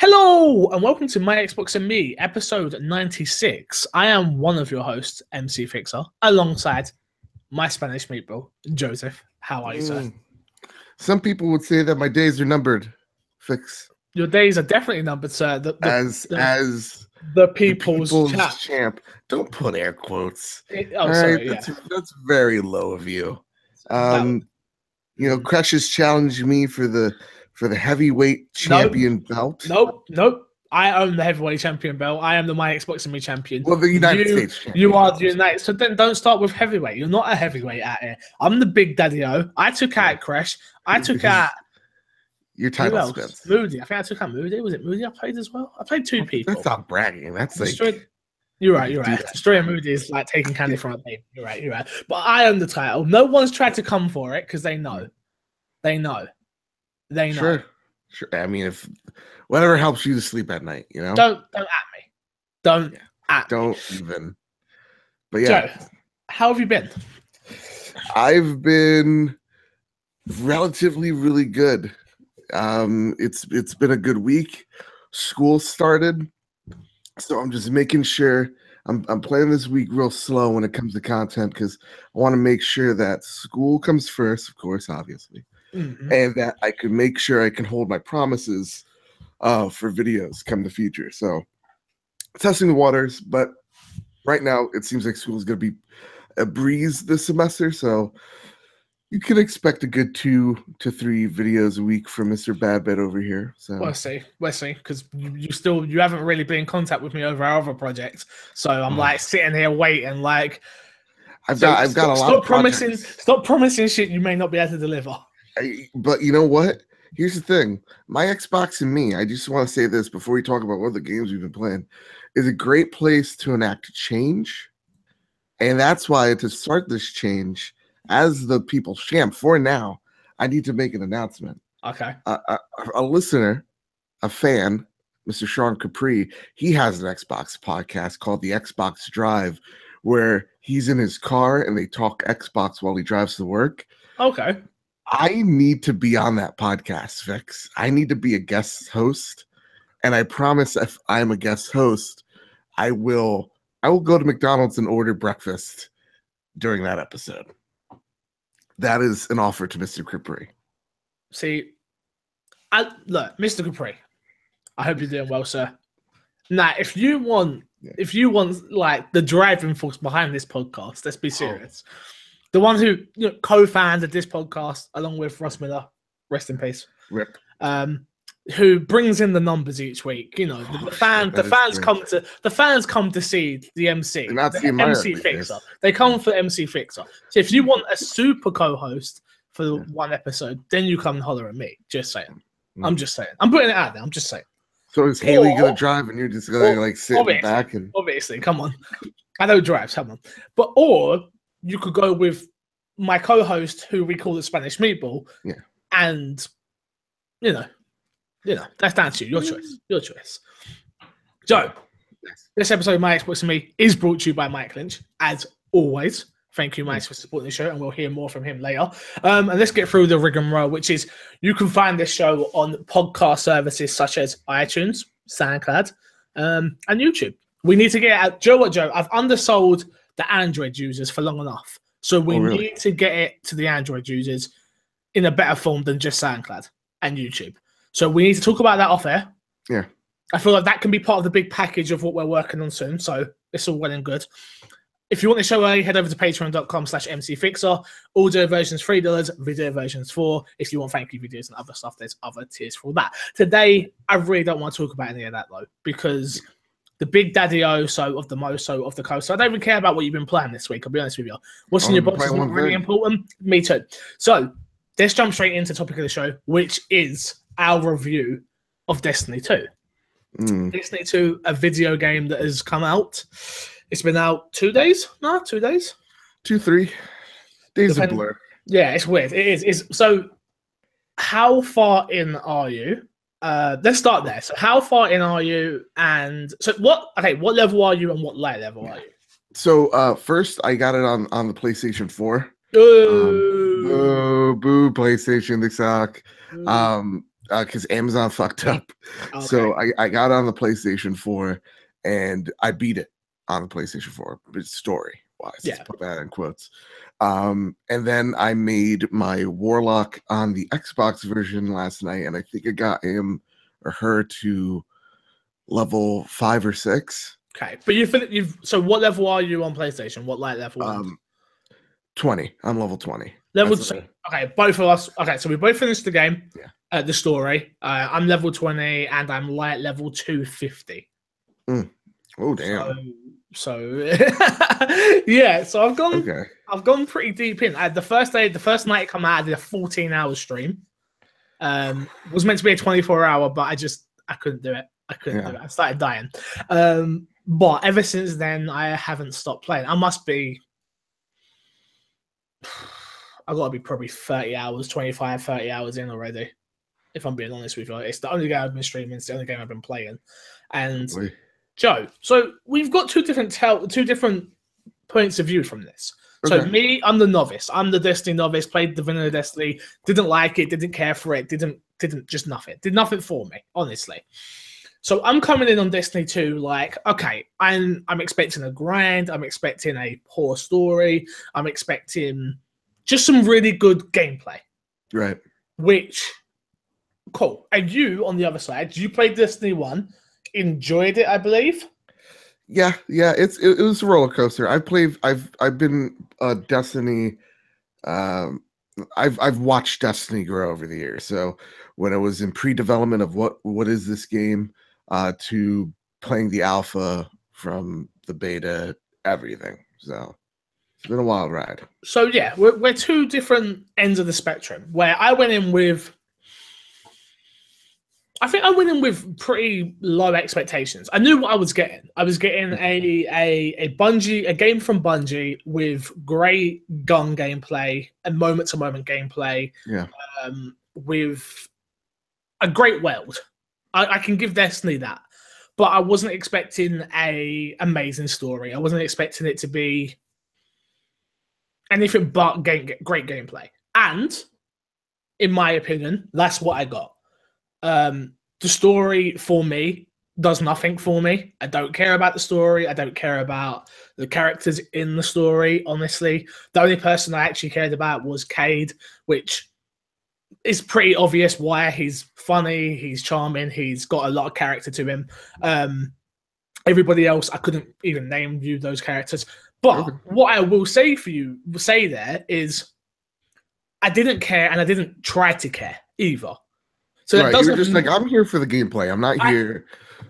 Hello and welcome to My Xbox and Me, episode 96. I am one of your hosts, MC Fixer, alongside my Spanish meatball, Joseph. How are you, sir? Some people would say that my days are numbered, Fix. Your days are definitely numbered, sir. As the people's champ. Don't put air quotes. Sorry, that's very low of you. Crush has challenged me for the heavyweight champion belt. Nope. I own the heavyweight champion belt. I am the My Xbox and Me champion. Well, the United States champion. You are the United. So then don't start with heavyweight. You're not a heavyweight out here. I'm the big daddy-o. I took out Crash. I took out your title spins. Moody. I think I took out Moody. Was it Moody I played as well? I played two people. That's not bragging. That's You're right. Destroying Moody is like taking candy from a baby. You're right. But I own the title. No one's tried to come for it because they know. They know. Sure. I mean, if whatever helps you to sleep at night, you know. Don't at me. Don't even. But yeah. Joe, how have you been? I've been relatively really good. It's been a good week. School started, so I'm just making sure I'm playing this week real slow when it comes to content because I want to make sure that school comes first, of course, obviously. Mm-hmm. And that I can make sure I can hold my promises for videos come the future. So testing the waters, but right now it seems like school is going to be a breeze this semester. So you can expect a good 2 to 3 videos a week from Mr. Badbed over here. So we'll see, because you haven't really been in contact with me over our other projects. So I'm like sitting here waiting, like I've got a lot of projects. Stop promising shit you may not be able to deliver. But you know what? Here's the thing. My Xbox and Me, I just want to say this before we talk about what the games we've been playing, is a great place to enact change. And that's why to start this change, as the people's champ for now, I need to make an announcement. Okay. A listener, a fan, Mr. Sean Capri, he has an Xbox podcast called the Xbox Drive, where he's in his car and they talk Xbox while he drives to work. Okay. I need to be on that podcast, Vix. I need to be a guest host. And I promise if I'm a guest host, I will go to McDonald's and order breakfast during that episode. That is an offer to Mr. Capri. See, look, Mr. Capri, I hope you're doing well, sir. Now, if you want like the driving force behind this podcast, let's be serious. The one who co-founded this podcast, along with Ross Miller, rest in peace. Rip. Who brings in the numbers each week? The fans come to see the MC, the MC Fixer. They come for MC Fixer. So if you want a super co-host for the one episode, then you come and holler at me. Just saying. I'm just saying. I'm putting it out there. I'm just saying. So is Haley gonna drive and you're just gonna sit in the back and obviously, come on. I know drives, come on. Or you could go with my co-host, who we call the Spanish Meatball. Yeah. And, that's down to you. Your choice. Joe, this episode of My Xbox and Me is brought to you by Mike Lynch, as always. Thank you, Mike, for supporting the show, and we'll hear more from him later. And let's get through the rigmarole, which is you can find this show on podcast services such as iTunes, SoundCloud, and YouTube. We need to get out. Joe, I've undersold the Android users for long enough. So we need to get it to the Android users in a better form than just SoundCloud and YouTube. So we need to talk about that off air. Yeah. I feel like that can be part of the big package of what we're working on soon. So it's all well and good. If you want the show early, head over to patreon.com/mcfixer. Audio versions $3, video versions $4. If you want thank you videos and other stuff, there's other tiers for that. Today, I really don't want to talk about any of that though, because the big daddy-o, so of the moso, of the coast. So I don't even care about what you've been playing this week. I'll be honest with you. What's in your box is not really important. Me too. So let's jump straight into the topic of the show, which is our review of Destiny 2. Destiny 2, a video game that has come out. It's been out 2 days? No, 2 days? 2, 3 days of blur. Yeah, it's weird. It is. So how far in are you? Let's start there. So how far in are you? And so what level are you and what light level are you? So first I got it on the PlayStation 4. Boo, boo, PlayStation, they suck. because Amazon fucked up. Okay. So I got on the PlayStation 4 and I beat it on the PlayStation 4, but story wise, Yeah. let's put that in quotes. And then I made my Warlock on the Xbox version last night, and I think I got him or her to level 5 or 6. Okay, but you've so what level are you on PlayStation? What level? 20. I'm level 20. Level 2. Okay, both of us. Okay, so we both finished the game. Yeah. The story. I'm level 20 and I'm light level 250. Oh damn. So yeah, so I've gone. Okay. I've gone pretty deep in. The first night it come out, I did a 14-hour stream. Was meant to be a 24-hour, but I couldn't do it. I couldn't do it. I started dying. But ever since then, I haven't stopped playing. I've got to be probably 30 hours, 25, 30 hours in already, if I'm being honest with you. It's the only game I've been streaming. It's the only game I've been playing. And Joe, so we've got two different points of view from this. Okay. So me, I'm the novice. I'm the Destiny novice, played the vanilla Destiny, didn't like it, didn't care for it, didn't just nothing. Did nothing for me, honestly. So I'm coming in on Destiny 2 like, okay, I'm expecting a grind, I'm expecting a poor story, I'm expecting just some really good gameplay. Right. Which, cool. And you, on the other side, you played Destiny 1, enjoyed it, I believe? Yeah. It was a roller coaster. I've been Destiny. I've watched Destiny grow over the years. So when it was in pre-development of what is this game, to playing the alpha, from the beta, everything. So it's been a wild ride. So yeah, we're two different ends of the spectrum. Where I went in with, I think I went in with pretty low expectations. I knew what I was getting. I was getting a game from Bungie with great gun gameplay and moment-to-moment gameplay. Yeah. With a great world. I can give Destiny that. But I wasn't expecting a amazing story. I wasn't expecting it to be anything but great gameplay. And, in my opinion, that's what I got. The story for me does nothing for me. I don't care about the story. I don't care about the characters in the story, honestly. The only person I actually cared about was Cade, which is pretty obvious why. He's funny, he's charming, he's got a lot of character to him. Everybody else, I couldn't even name you those characters. But what I will say there is I didn't care and I didn't try to care either. So right, you're just like, I'm here for the gameplay. I'm not here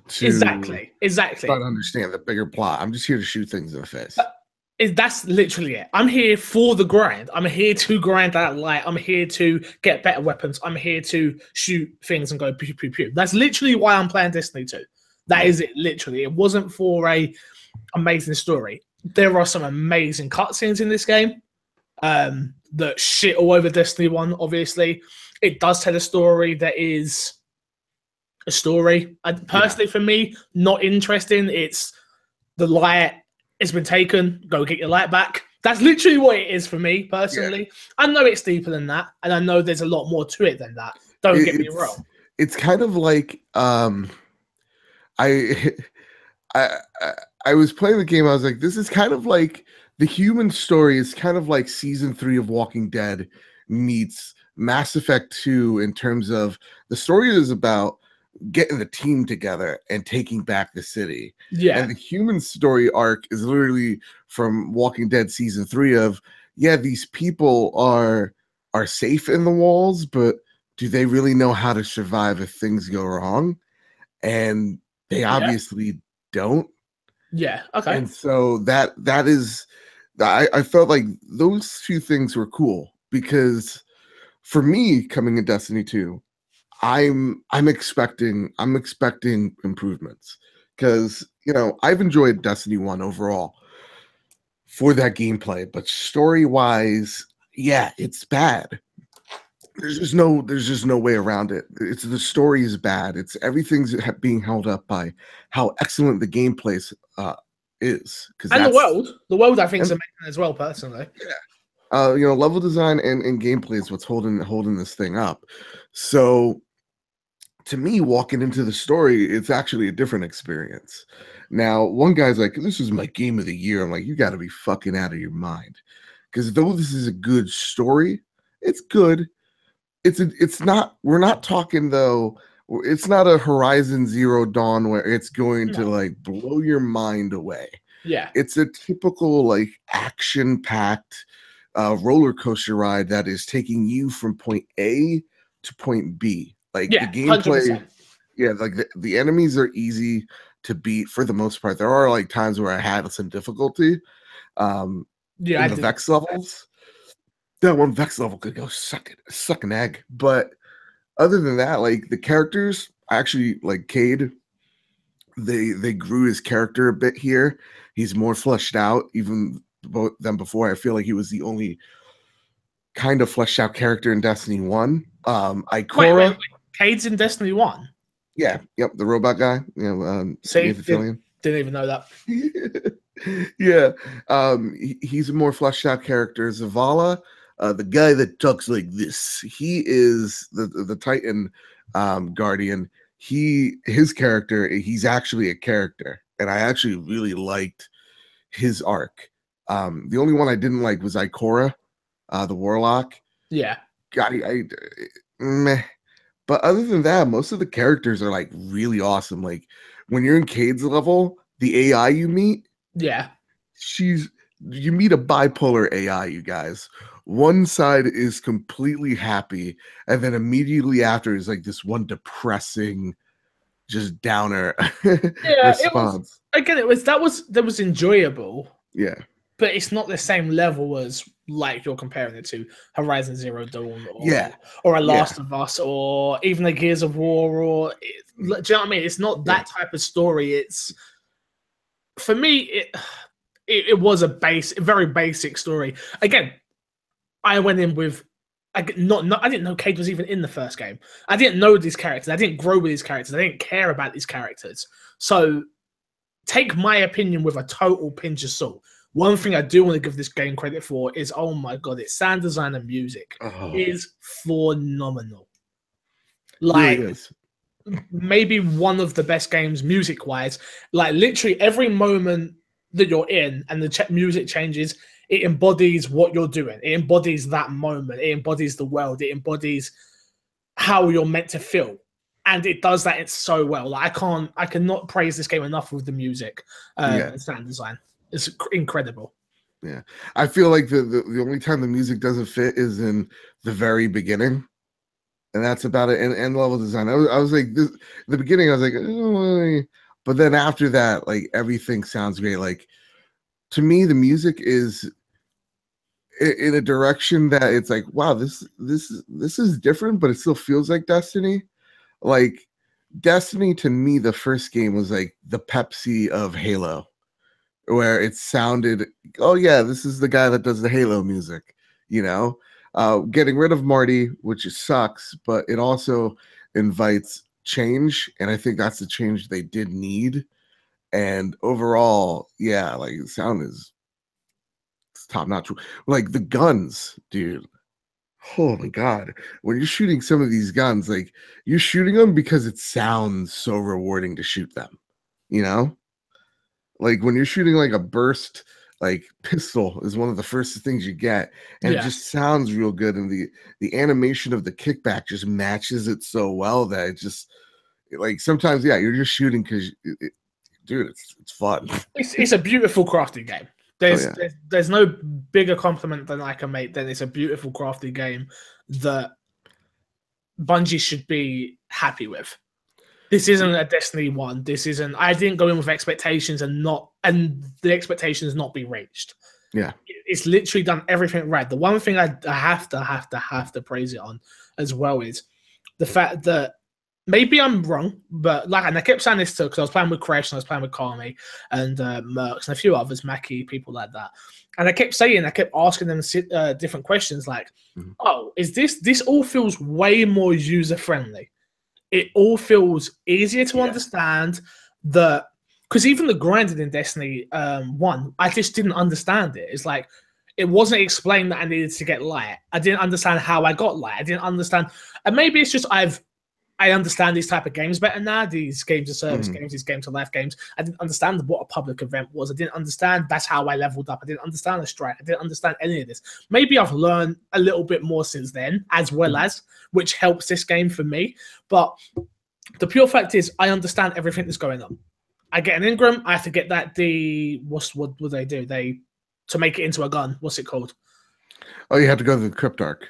to exactly try to understand the bigger plot. I'm just here to shoot things in the face. That's literally it. I'm here for the grind. I'm here to grind that light. I'm here to get better weapons. I'm here to shoot things and go pew, pew, pew. That's literally why I'm playing Destiny 2. That is it, literally. It wasn't for a amazing story. There are some amazing cutscenes in this game that shit all over Destiny 1, obviously. It does tell a story that is a story. Personally, for me, not interesting. It's the light. It's been taken. Go get your light back. That's literally what it is for me, personally. Yeah. I know it's deeper than that, and I know there's a lot more to it than that. Don't get me wrong. It's kind of like I was playing the game. I was like, this is kind of like the human story is kind of like season 3 of Walking Dead meets Mass Effect 2 in terms of the story is about getting the team together and taking back the city. Yeah. And the human story arc is literally from Walking Dead season 3 of, yeah, these people are safe in the walls, but do they really know how to survive if things go wrong? And they obviously don't. Yeah. Okay. And so that is, I felt like those two things were cool because for me coming in Destiny 2, I'm expecting improvements because, you know, I've enjoyed Destiny 1 overall for that gameplay, but story wise, yeah, it's bad. There's just no way around it. It's the story is bad. It's everything's being held up by how excellent the gameplay is. And the world I think is amazing as well, personally. Yeah. You know, level design and gameplay is what's holding this thing up. So to me, walking into the story, it's actually a different experience. Now, one guy's like, "This is my game of the year." I'm like, "You got to be fucking out of your mind," because though this is a good story, it's good. It's not. We're not talking though. It's not a Horizon Zero Dawn where it's going to like blow your mind away. Yeah, It's a typical like action-packed roller coaster ride that is taking you from point A to point B. Like the gameplay, 100%. yeah, like the enemies are easy to beat for the most part. There are like times where I had some difficulty in the Vex levels. That one Vex level could go suck an egg. But other than that, like the characters, actually like Cade, they grew his character a bit here. He's more fleshed out even than before. I feel like he was the only kind of fleshed out character in Destiny 1. Ikora. Wait. Cade's in Destiny 1? Yeah, yep, the robot guy. See, didn't even know that. Yeah, he's a more fleshed out character. Zavala, the guy that talks like this, he is the Titan Guardian. His character, he's actually a character, and I actually really liked his arc. The only one I didn't like was Ikora, the Warlock. Yeah, God, meh. But other than that, most of the characters are like really awesome. Like when you're in Cade's level, the AI you meet, yeah, you meet a bipolar AI, you guys. One side is completely happy, and then immediately after is like this one depressing, just downer response. That was enjoyable. Yeah. But it's not the same level as like you're comparing it to Horizon Zero Dawn or a Last of Us or even a Gears of War or do you know what I mean? It's not that type of story. It's for me it was a very basic story. Again, I went in with I didn't know Cade was even in the first game. I didn't know these characters. I didn't grow with these characters. I didn't care about these characters. So take my opinion with a total pinch of salt. One thing I do want to give this game credit for is, oh my god, its sound design and music is phenomenal. Like, really is. Maybe one of the best games music-wise. Like, literally every moment that you're in and the music changes, it embodies what you're doing. It embodies that moment. It embodies the world. It embodies how you're meant to feel. And it does that so well. Like, I cannot praise this game enough with the music and sound design. It's incredible. Yeah, I feel like the only time the music doesn't fit is in the very beginning, and that's about it. And level design, I was like, the beginning, I was like, oh, but then after that, like everything sounds great. Like to me, the music is in a direction that it's like, wow, this is different, but it still feels like Destiny. Like Destiny to me, the first game was like the Pepsi of Halo, where it sounded, oh yeah, this is the guy that does the Halo music, getting rid of Marty, which sucks, but it also invites change, and I think that's the change they did need. And overall, yeah, like the sound is top notch. Like the guns, dude. Oh my god, when you're shooting some of these guns, like you're shooting them because it sounds so rewarding to shoot them, like when you're shooting like a burst like pistol is one of the first things you get, and it just sounds real good, and the animation of the kickback just matches it so well that it just like sometimes you're just shooting because dude, it's fun. It's a beautiful crafting game. There's no bigger compliment than I can make than it's a beautiful crafting game that Bungie should be happy with. This isn't a Destiny 1. This isn't. I didn't go in with expectations and the expectations not be reached. Yeah, it's literally done everything right. The one thing I have to praise it on as well is the fact that maybe I'm wrong, but and I kept saying this too because I was playing with Crash and I was playing with Kami and Mercs and a few others, Mackie, people like that. And I kept asking them different questions like, oh, is this all feels way more user friendly. It all feels easier to understand because even the grinding in Destiny 1, I just didn't understand it. It's like, it wasn't explained that I needed to get light. I didn't understand how I got light. I didn't understand. And maybe it's just I I understand these type of games better now. These games of service games, these games of life games. I didn't understand what a public event was. I didn't understand that's how I leveled up. I didn't understand a strike. I didn't understand any of this. Maybe I've learned a little bit more since then, as well as, which helps this game for me. But the pure fact is, I understand everything that's going on. I get an Ingram. I have to get that. What do they do? To make it into a gun. What's it called? Oh, you have to go to the Cryptarch.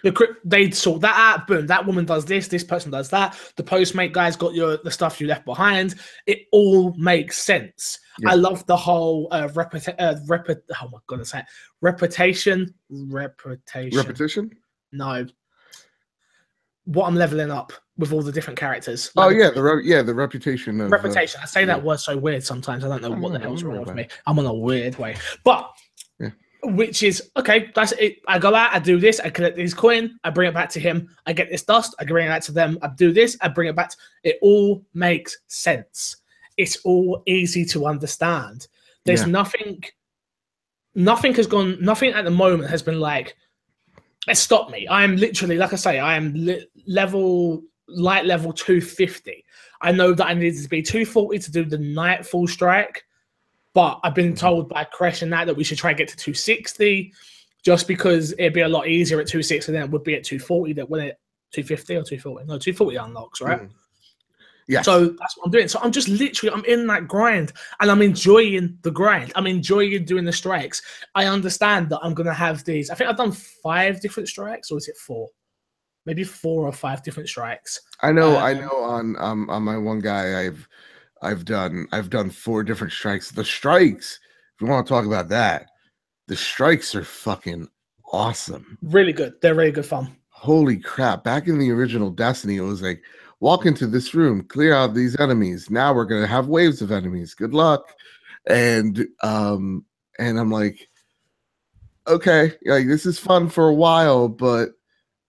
They sort that out. Boom. That woman does this. This person does that. The Postmate guy's got the stuff you left behind. It all makes sense. Yeah. I love the whole reputation. No. What I'm leveling up with all the different characters. Like the reputation. Reputation. I say that word so weird sometimes. I don't know what the hell's wrong with me. I'm on a weird way. But which is okay, that's it. I go out, I do this, I collect this coin, I bring it back to him, I get this dust, I bring it back to them, I do this, I bring it back. It all makes sense. It's all easy to understand. There's nothing has gone, nothing at the moment has been like, it stopped me. I am literally, like I say, I am light level 250. I know that I needed to be 240 to do the Nightfall strike. But I've been told by Kresh and that we should try and get to 260 just because it'd be a lot easier at 260 than it would be at 240. That when it 250 or 240? No, 240 unlocks, right? Yeah. So that's what I'm doing. So I'm just literally, I'm in that grind and I'm enjoying the grind. I'm enjoying doing the strikes. I understand that I'm going to have these. I think I've done 5 different strikes, or is it 4? Maybe 4 or 5 different strikes. I know on my one guy, I've done 4 different strikes. The strikes, if you want to talk about that, the strikes are fucking awesome. Really good. They're really good fun. Holy crap. Back in the original Destiny, it was like, walk into this room, clear out these enemies. Now we're going to have waves of enemies. Good luck. And I'm like, okay, like this is fun for a while, but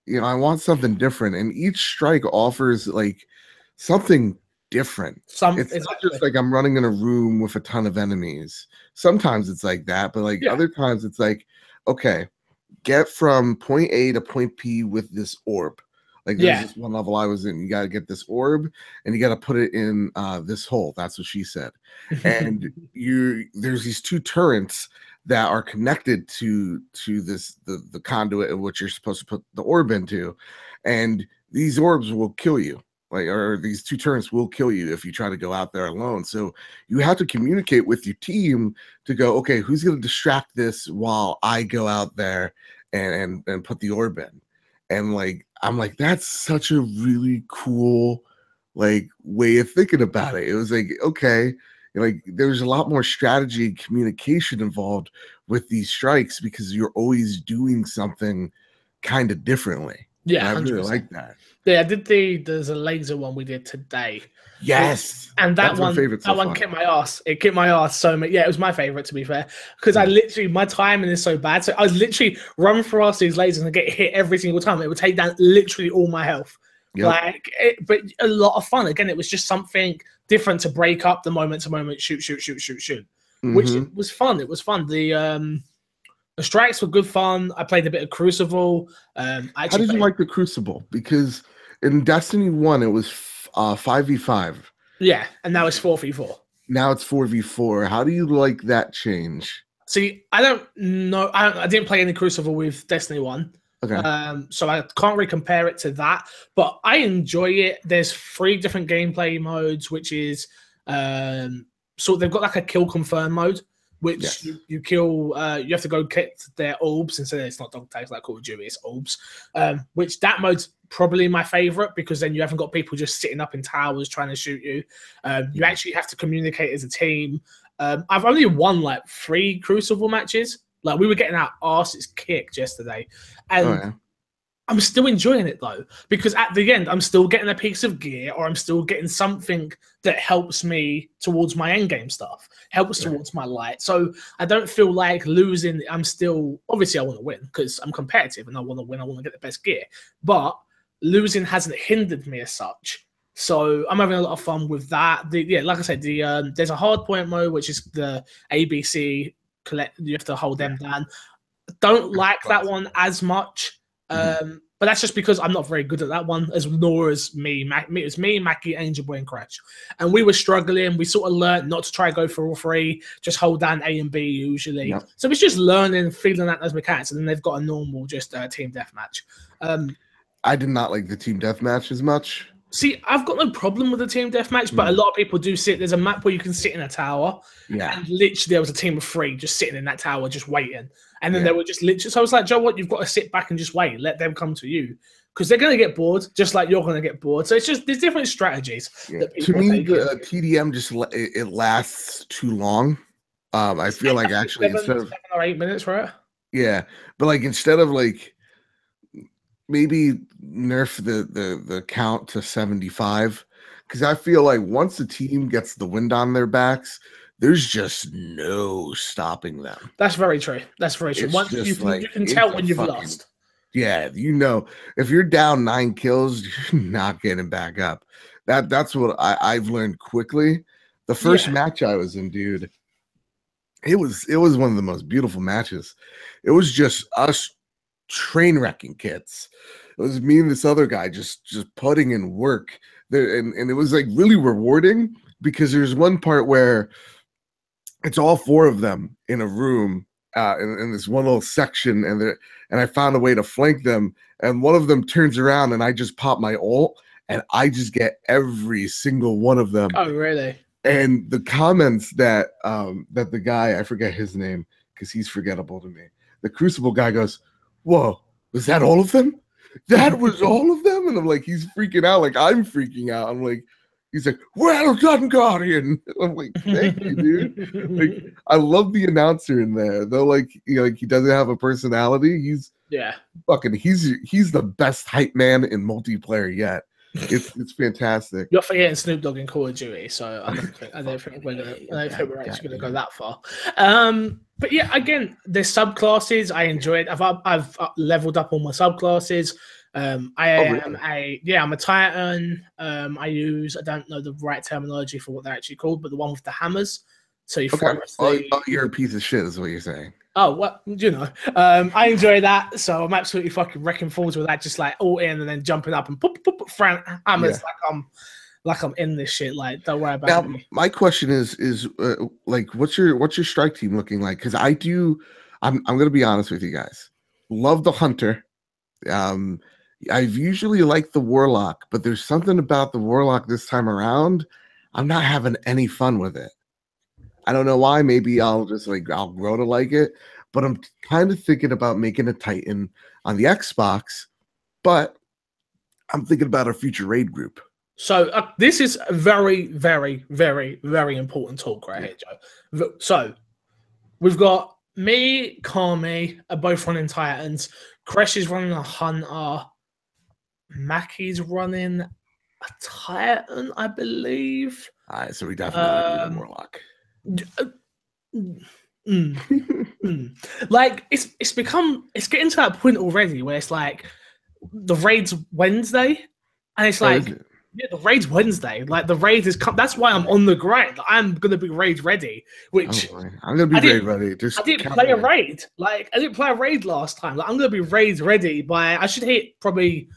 I want something different. And each strike offers like something different. It's not just like I'm running in a room with a ton of enemies. Sometimes it's like that, but like other times it's like, okay, get from point A to point P with this orb. Like there's this one level I was in, you got to get this orb and you got to put it in this hole. That's what she said. And there's these 2 turrets that are connected to the conduit of which you're supposed to put the orb into, and these orbs will kill you. Or these 2 turrets will kill you if you try to go out there alone. So you have to communicate with your team to go, okay, who's going to distract this while I go out there and put the orb in? And like, I'm like, that's such a really cool like way of thinking about it. It was like, okay, like there's a lot more strategy and communication involved with these strikes because you're always doing something kind of differently. Yeah, I really like that. Yeah, I did there's a laser one we did today. Yes. And that one kicked my ass. It kicked my ass so much. Yeah, it was my favorite, to be fair. Because I literally, my timing is so bad. So I was literally run past these lasers and get hit every single time. It would take down literally all my health. But a lot of fun. Again, it was just something different to break up the moment to moment shoot. Which was fun. It was fun. The strikes were good fun. I played a bit of Crucible. How did you like the Crucible? Because in Destiny 1, it was 5v5. Yeah, and now it's 4v4. Now it's 4v4. How do you like that change? See, I don't know. I didn't play any Crucible with Destiny 1. Okay. So I can't really compare it to that. But I enjoy it. There's 3 different gameplay modes, which is so they've got like a kill confirm mode, which you kill, you have to go get their orbs, and so it's not dog tags like Call of Duty, it's orbs. Which that mode's probably my favorite because then you haven't got people just sitting up in towers trying to shoot you. You actually have to communicate as a team. I've only won like 3 Crucible matches. Like we were getting our asses kicked yesterday, and I'm still enjoying it though, because at the end, I'm still getting a piece of gear or I'm still getting something that helps me towards my end game stuff, helps towards my light. So I don't feel like losing. I'm still, obviously I want to win because I'm competitive and I want to win. I want to get the best gear, but losing hasn't hindered me as such. So I'm having a lot of fun with that. Like I said, there's a hard point mode, which is the ABC collect. You have to hold them down. Don't like that one as much. But but that's just because I'm not very good at that one, nor is me. It was me, Mackie, Angel Boy, and Crash, and we were struggling. We sort of learned not to try to go for all three, just hold down A and B usually. Yep. So it's just learning, feeling out those mechanics, and then they've got a normal just team deathmatch. I did not like the team deathmatch as much. See, I've got no problem with the team deathmatch, but a lot of people do sit. There's a map where you can sit in a tower, and literally there was a team of 3 just sitting in that tower, just waiting. And then they were just literally. So I was like, Joe, what? You've got to sit back and just wait. Let them come to you, because they're going to get bored, just like you're going to get bored. So it's just there's different strategies. That to me, the TDM just it lasts too long. I feel like actually instead of 7 or 8 minutes, right? Yeah, but like instead of like. Maybe nerf the count to 75, because I feel like once the team gets the wind on their backs, there's just no stopping them. That's very true. That's very true. Once you can tell when you've lost. Yeah, if you're down 9 kills, you're not getting back up. That's what I've learned quickly. The first match I was in, dude, it was one of the most beautiful matches. It was just us train wrecking kits. It was me and this other guy just putting in work there, and it was like really rewarding, because there's one part where it's all 4 of them in a room in this one little section, and I found a way to flank them, and one of them turns around and I just pop my ult and I just get every single one of them. Oh, really? And the comments that the guy, I forget his name because he's forgettable to me, the Crucible guy goes, "Whoa, was that all of them? That was all of them?" And I'm like, he's freaking out, like I'm freaking out. I'm like, he's like, "Well done, Guardian." I'm like, thank you, dude. Like, I love the announcer in there, though. Like, like he doesn't have a personality. He's he's the best hype man in multiplayer yet. It's fantastic. You're forgetting Snoop Dogg in Call of Duty, so I don't think we're actually gonna go that far. But yeah, again, there's subclasses. I enjoy it. I've leveled up all my subclasses. I'm a Titan. I don't know the right terminology for what they're actually called, but the one with the hammers. So you you're a piece of shit, is what you're saying. Oh, well, I enjoy that, so I'm absolutely fucking wrecking forwards with that, just like all in and then jumping up and pop, throwing hammers like I'm in this shit. Like, don't worry about me. My question is like, what's your strike team looking like? Because I'm gonna be honest with you guys. Love the hunter. I've usually liked the warlock, but there's something about the warlock this time around. I'm not having any fun with it. I don't know why. Maybe I'll grow to like it, but I'm kind of thinking about making a Titan on the Xbox, but I'm thinking about a future raid group. So this is a very, very, very, very important talk right here, Joe. So we've got me, Kami are both running Titans. Kresh is running a Hunter. Mackie's running a Titan, I believe. All right, so we definitely need a Warlock. Like it's getting to that point already where it's like the raid's Wednesday, and it's like the raid's Wednesday. Like the raid is that's why I'm on the grind. I'm gonna be raid ready. Which I'm gonna be raid ready. I didn't play a raid. Like I didn't play a raid last time. Like I'm gonna be raid ready by I should hit probably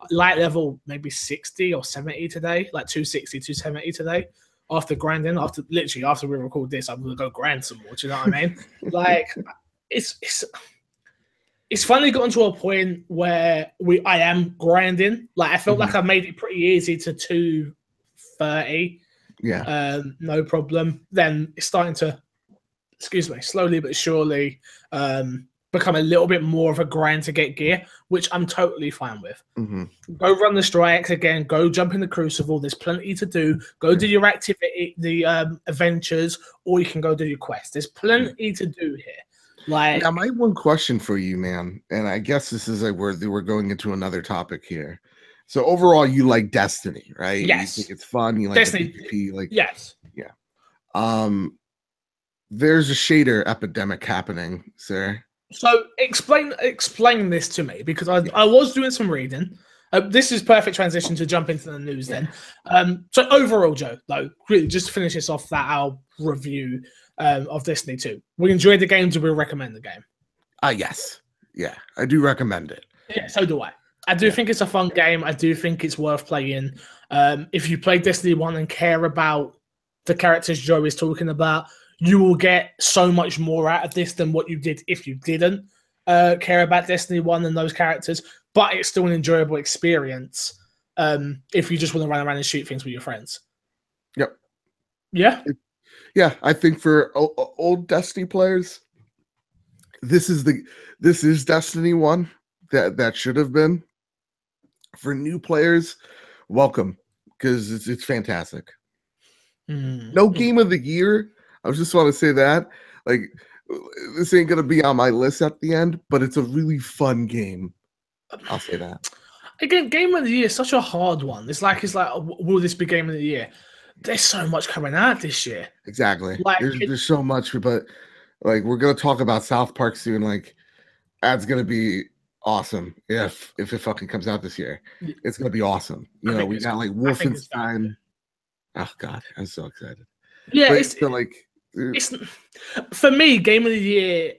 light level maybe 60 or 70 today, like 260, 270 today. After grinding, after we record this, I'm gonna go grind some more. Do you know what I mean? Like, it's finally gotten to a point where I am grinding. Like, I felt like I made it pretty easy to 230. Yeah. No problem. Then it's starting to, slowly but surely, become a little bit more of a grind to get gear, which I'm totally fine with. Go run the strikes again. Go jump in the Crucible. There's plenty to do. Go do your activity, the adventures, or you can go do your quest. There's plenty to do here. Like, now, my one question for you, man, and I guess this is like we're going into another topic here. So overall, you like Destiny, right? Yes. You think it's fun. You like Destiny. PvP, like yes. Yeah. There's a shader epidemic happening, sir. So explain this to me, because I was doing some reading. This is perfect transition to jump into the news then. So overall, Joe, though, really just to finish this off, that our review of Destiny 2. We enjoyed the game. Do we recommend the game? Yes. Yeah, I do recommend it. Yeah, so do I. I do think it's a fun game. I do think it's worth playing. If you play Destiny 1 and care about the characters Joe is talking about, you will get so much more out of this than what you did if you didn't care about Destiny 1 and those characters. But it's still an enjoyable experience if you just want to run around and shoot things with your friends. Yep. Yeah? Yeah, I think for old Destiny players, this is Destiny 1 that should have been. For new players, welcome, because it's fantastic. No game of the year. I just want to say that. Like, this ain't gonna be on my list at the end, but it's a really fun game. I'll say that. Again, game of the year is such a hard one. It's like, will this be game of the year? There's so much coming out this year. Exactly. Like, there's so much, but like we're gonna talk about South Park soon. Like, that's gonna be awesome if it fucking comes out this year. It's gonna be awesome. You know, we got like Wolfenstein. Oh god, I'm so excited. Yeah, but it's for me, game of the year.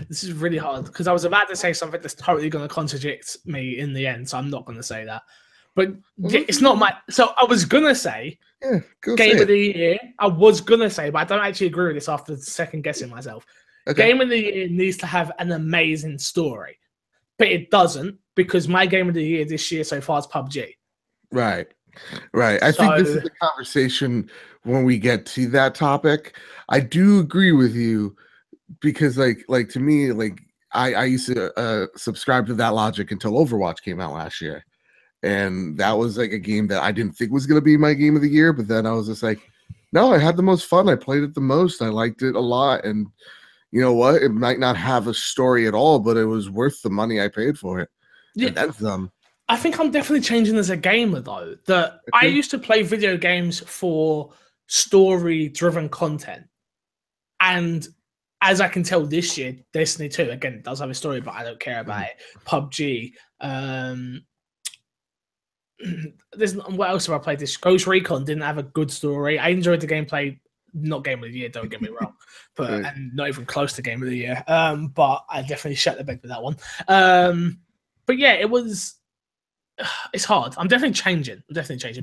This is really hard because I was about to say something that's totally going to contradict me in the end, so I'm not going to say that. But it's not my. So I was going to say game of the year. I was going to say, but I don't actually agree with this after second guessing myself. Okay. Game of the year needs to have an amazing story, but it doesn't because my game of the year this year so far is PUBG. Right. I think this is the conversation when we get to that topic. I do agree with you because like to me, like I used to subscribe to that logic until Overwatch came out last year. And that was like a game that I didn't think was going to be my game of the year. But then I was just like, no, I had the most fun. I played it the most. I liked it a lot. And you know what? It might not have a story at all, but it was worth the money I paid for it. Yeah. And that's I think I'm definitely changing as a gamer, though. That I used to play video games for story-driven content. And as I can tell this year, Destiny 2, again, it does have a story, but I don't care about it. PUBG. What else have I played this? Ghost Recon didn't have a good story. I enjoyed the gameplay. Not game of the year, don't get me wrong. But and not even close to game of the year. But I definitely shut the bed with that one. But yeah, it was... It's hard. I'm definitely changing.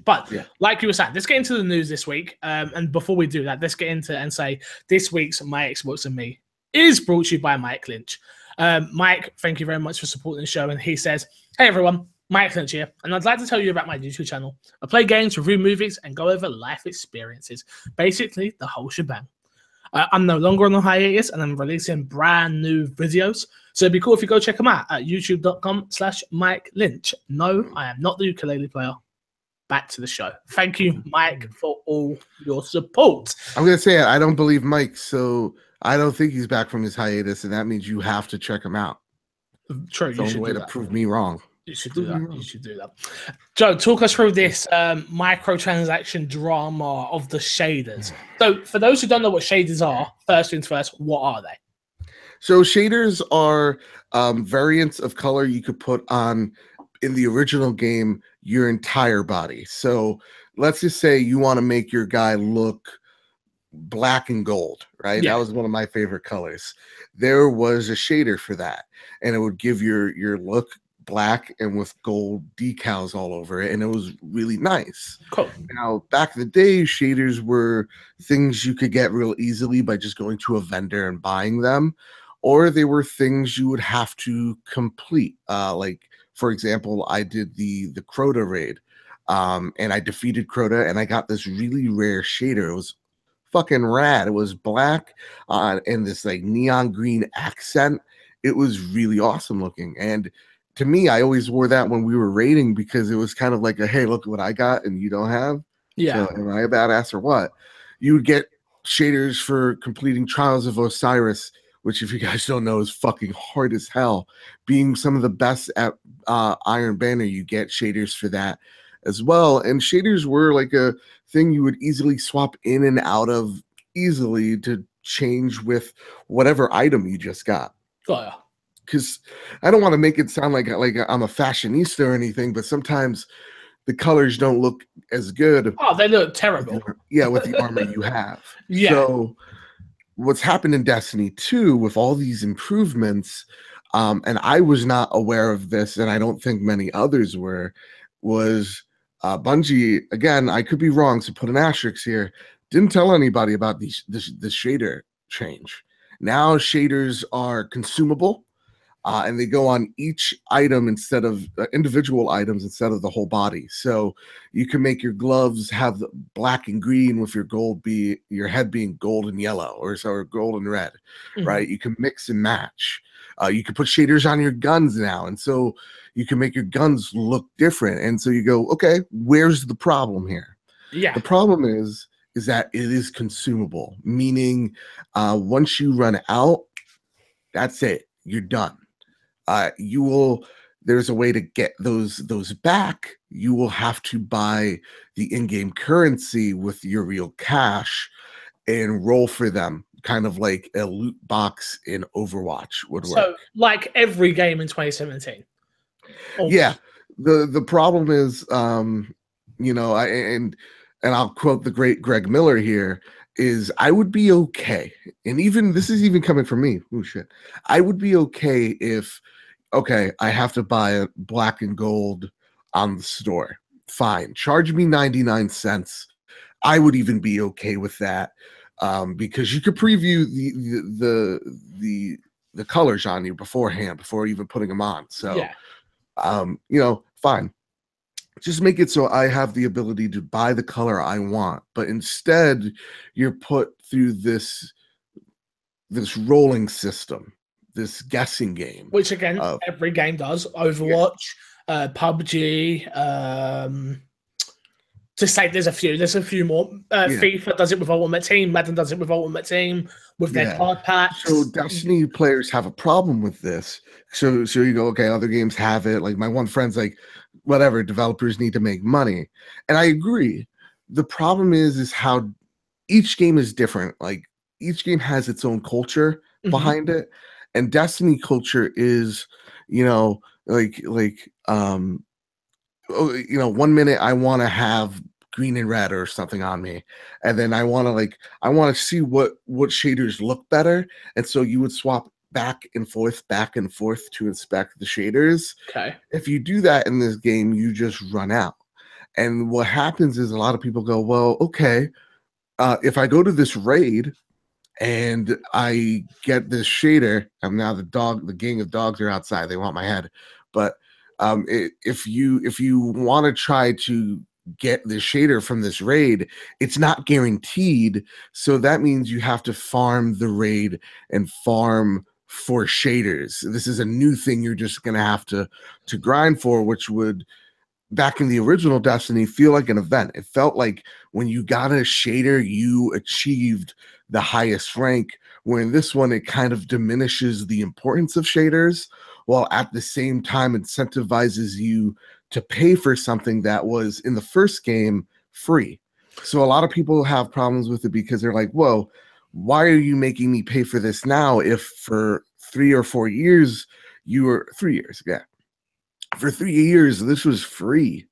But like you were saying, let's get into the news this week. And before we do that, let's get into and say this week's My Xbox and Me is brought to you by Mike Lynch. Mike, thank you very much for supporting the show. And he says, hey, everyone, Mike Lynch here. And I'd like to tell you about my YouTube channel. I play games, review movies, and go over life experiences. Basically, the whole shebang. I'm no longer on a hiatus, and I'm releasing brand new videos. So it'd be cool if you go check them out at youtube.com/Mike Lynch. No, I am not the ukulele player. Back to the show. Thank you, Mike, for all your support. I'm going to say it. I don't believe Mike, so I don't think he's back from his hiatus, and that means you have to check him out. True. It's the only way to prove me wrong. You should do that. You should do that. Joe, talk us through this microtransaction drama of the shaders. So for those who don't know what shaders are, first things first, what are they? So shaders are variants of color you could put on, in the original game, your entire body. So let's just say you want to make your guy look black and gold, right? Yeah. That was one of my favorite colors. There was a shader for that, and it would give your look black and with gold decals all over it, and it was really nice. Cool. Now, back in the day, shaders were things you could get real easily by just going to a vendor and buying them, or they were things you would have to complete. Like, for example, I did the Crota raid, and I defeated Crota, and I got this really rare shader. It was fucking rad. It was black and this like neon green accent. It was really awesome looking, and to me, I always wore that when we were raiding because it was kind of like a, hey, look what I got and you don't have. Yeah. So am I a badass or what? You would get shaders for completing Trials of Osiris, which if you guys don't know is fucking hard as hell. Being some of the best at Iron Banner, you get shaders for that as well. And shaders were like a thing you would easily swap in and out of easily to change with whatever item you just got. Oh, yeah. Because I don't want to make it sound like I'm a fashionista or anything, but sometimes the colors don't look as good. Oh, they look terrible. With the armor you have. Yeah. So what's happened in Destiny 2 with all these improvements, and I was not aware of this, and I don't think many others were, was Bungie, again, I could be wrong, so put an asterisk here, didn't tell anybody about this shader change. Now shaders are consumable, and they go on each item instead of individual items instead of the whole body. So you can make your gloves have the black and green with your head being gold and yellow, or gold and red, right? You can mix and match. You can put shaders on your guns now, and so you can make your guns look different. And so you go, okay, where's the problem here? Yeah. The problem is that it is consumable, meaning once you run out, that's it. You're done. There's a way to get those back. You will have to buy the in-game currency with your real cash and roll for them, kind of like a loot box in Overwatch would work. So, like every game in 2017. Yeah. The problem is, and I'll quote the great Greg Miller here, is I would be okay. And even this is even coming from me. Oh shit. I would be okay if, okay, I have to buy a black and gold on the store. Fine. Charge me 99 cents. I would even be okay with that. Because you could preview the colors on you beforehand, before even putting them on. So yeah. Fine. Just make it so I have the ability to buy the color I want, but instead you're put through this rolling system, this guessing game. Which again, every game does. Overwatch, PUBG, to say there's a few more. FIFA does it with Ultimate Team, Madden does it with Ultimate Team, with their card packs. So Destiny players have a problem with this. So you go, okay, other games have it. Like my one friend's like, whatever, developers need to make money. And I agree. The problem is how each game is different. Like each game has its own culture behind it. And Destiny culture is, 1 minute I want to have green and red or something on me, and then I want to see what shaders look better, and so you would swap back and forth to inspect the shaders. Okay. If you do that in this game, you just run out. And what happens is a lot of people go, well, okay, if I go to this raid and I get this shader, and now the gang of dogs are outside, they want my head. But if you want to try to get the shader from this raid, it's not guaranteed. So that means you have to farm the raid and farm for shaders. This is a new thing you're just going to have to grind for, which would, back in the original Destiny, feel like an event. It felt like when you got a shader, you achieved the highest rank, where in this one, it kind of diminishes the importance of shaders, while at the same time incentivizes you to pay for something that was in the first game free. So a lot of people have problems with it because they're like, whoa, why are you making me pay for this now if for 3 or 4 years for 3 years this was free?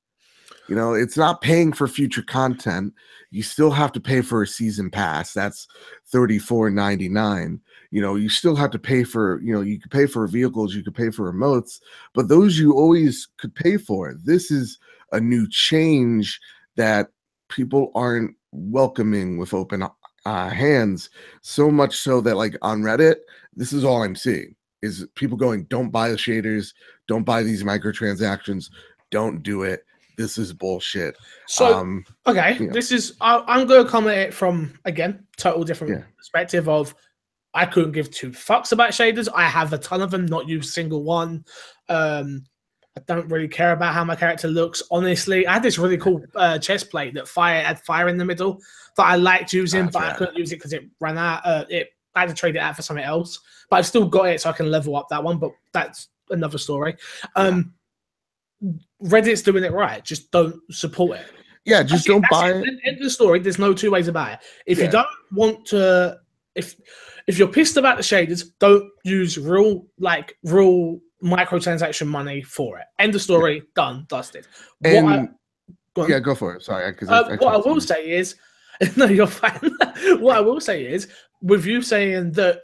It's not paying for future content. You still have to pay for a season pass. That's $34.99. You still have to pay for, you could pay for vehicles, you could pay for remotes, but those you always could pay for. This is a new change that people aren't welcoming with open hands, so much so that, like, on Reddit, this is all I'm seeing is people going, don't buy the shaders, don't buy these microtransactions, don't do it. This is bullshit. So, okay, this is, I'm going to come at it from, again, total different perspective of, I couldn't give two fucks about shaders. I have a ton of them, not used a single one. I don't really care about how my character looks, honestly. I had this really cool chest plate that had fire in the middle that I liked using, but I couldn't use it because it ran out. I had to trade it out for something else. But I've still got it so I can level up that one, but that's another story. Reddit's doing it right. Just don't support it. Yeah, just don't buy it. End of the story. There's no two ways about it. If you don't want to... If you're pissed about the shaders, don't use real microtransaction money for it. End of story. Done. Dusted. Go for it. Sorry. What I will say is, no, you're fine. What I will say is, with you saying that,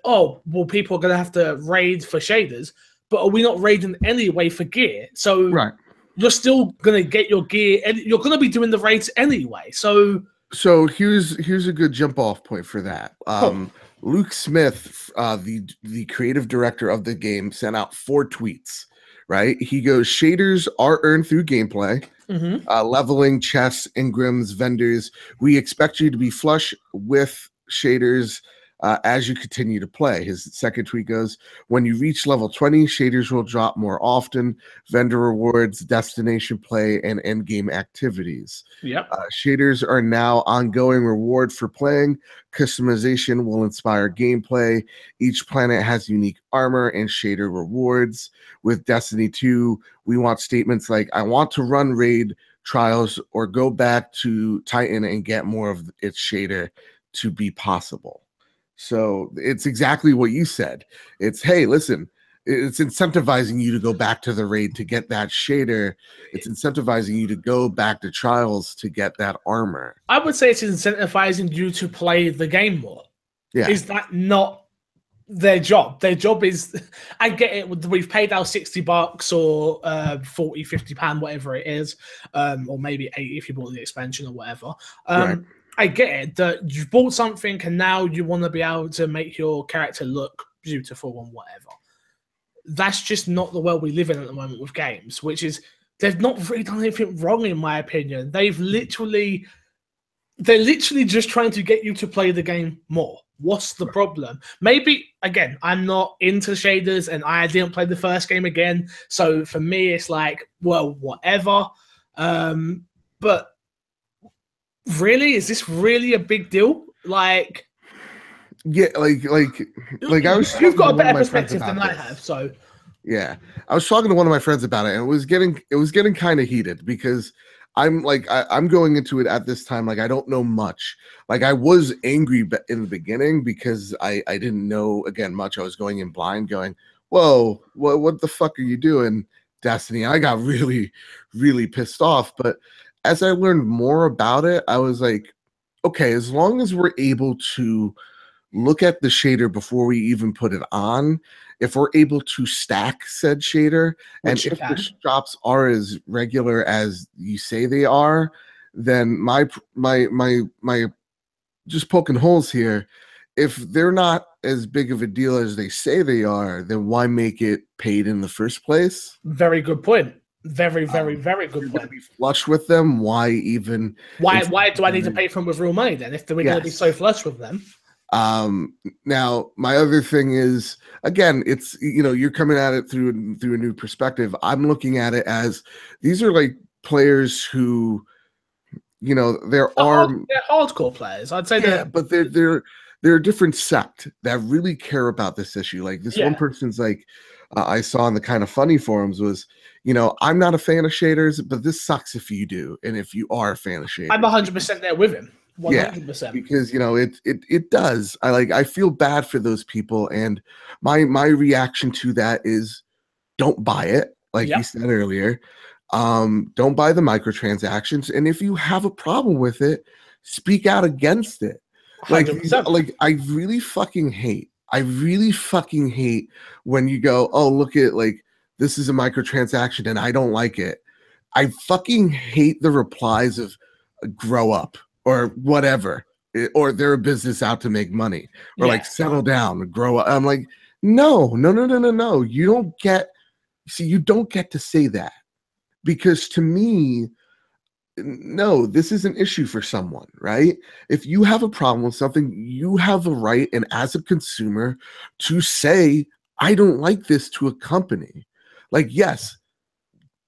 people are going to have to raid for shaders, but are we not raiding anyway for gear? So Right. you're still gonna get your gear, and you're gonna be doing the raids anyway. So here's a good jump off point for that. Luke Smith, the creative director of the game, sent out 4 tweets. Right, he goes, shaders are earned through gameplay, leveling, chests, engrams, vendors. We expect you to be flush with shaders as you continue to play. His second tweet goes, when you reach level 20, shaders will drop more often, vendor rewards, destination play, and end-game activities. Yep. Shaders are now ongoing reward for playing. Customization will inspire gameplay. Each planet has unique armor and shader rewards. With Destiny 2, we want statements like, I want to run raid trials or go back to Titan and get more of its shader to be possible. So it's exactly what you said. It's, hey, listen, it's incentivizing you to go back to the raid to get that shader. It's incentivizing you to go back to trials to get that armor. I would say it's incentivizing you to play the game more. Yeah. Is that not their job? Their job is, I get it, we've paid our $60 or £40-50, whatever it is, or maybe 80 if you bought the expansion or whatever. Right. I get it that you bought something and now you want to be able to make your character look beautiful and whatever. That's just not the world we live in at the moment with games, which is, they've not really done anything wrong in my opinion. They're literally just trying to get you to play the game more. What's the problem? Maybe, again, I'm not into shaders and I didn't play the first game again. So for me, it's like, well, whatever. But really, is this really a big deal? Like, yeah, like I was. You've got a better perspective than I have, so yeah. I was talking to one of my friends about it, and it was getting kind of heated because I'm like, I'm going into it at this time like I don't know much. Like I was angry in the beginning because I didn't know again much. I was going in blind, going, whoa, what the fuck are you doing, Destiny? I got really, really pissed off, but as I learned more about it, I was like, okay, as long as we're able to look at the shader before we even put it on, if we're able to stack said shader, and if the drops are as regular as you say they are, then my just poking holes here, if they're not as big of a deal as they say they are, then why make it paid in the first place? Very good point. Very, very, very good point. Be flush with them. Why even? Why do I need to pay for them with real money then? If we're going to be so flush with them. Now my other thing is, again, it's, you know, you're coming at it through a new perspective. I'm looking at it as these are like players who, you know, they're hardcore players. I'd say but they're a different sect that really care about this issue. Like this one person's like, I saw in the Kind of Funny forums was, you know, I'm not a fan of shaders, but this sucks if you do, and if you are a fan of shaders, I'm 100% there with him. 100%. Yeah, because, you know, it does. I feel bad for those people, and my reaction to that is, don't buy it, like you said earlier. Don't buy the microtransactions, and if you have a problem with it, speak out against it. Like I really fucking hate when you go, oh, look at, like, this is a microtransaction and I don't like it. I fucking hate the replies of grow up or whatever, or they're a business out to make money, or like settle down, grow up. I'm like, no. You don't get to say that, because to me, no, this is an issue for someone, right? If you have a problem with something, you have a right, and as a consumer, to say, I don't like this to a company. Like, yes,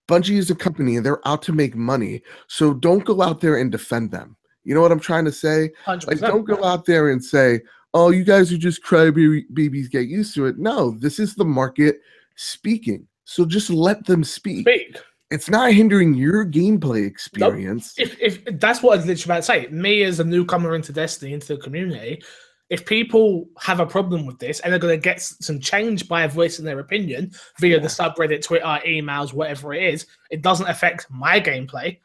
Bungie is a company and they're out to make money. So don't go out there and defend them. You know what I'm trying to say? 100%. Like, don't go out there and say, oh, you guys are just crybabies, get used to it. No, this is the market speaking. So just let them speak. It's not hindering your gameplay experience. Nope. If that's what I was literally about to say. Me as a newcomer into Destiny, into the community, if people have a problem with this and they're going to get some change by voicing their opinion via the subreddit, Twitter, emails, whatever it is, it doesn't affect my gameplay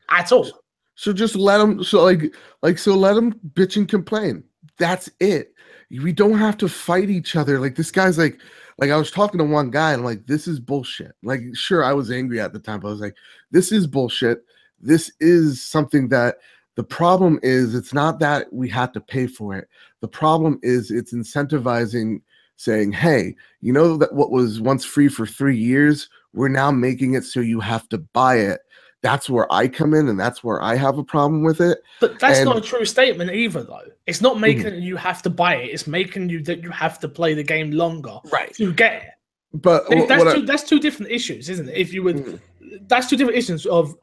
at all. So just let them. So let them bitch and complain. That's it. We don't have to fight each other. Like, this guy's like Like I was talking to one guy and I'm like, this is bullshit. Like, sure, I was angry at the time, but I was like, this is bullshit. This is something that the problem is it's not that we have to pay for it. The problem is it's incentivizing saying, hey, you know that what was once free for 3 years, we're now making it so you have to buy it. That's where I come in, and that's where I have a problem with it. But that's not a true statement either, though. It's not making you have to buy it. It's making you that you have to play the game longer to get it. But that's two different issues, isn't it? If you would, that's two different issues of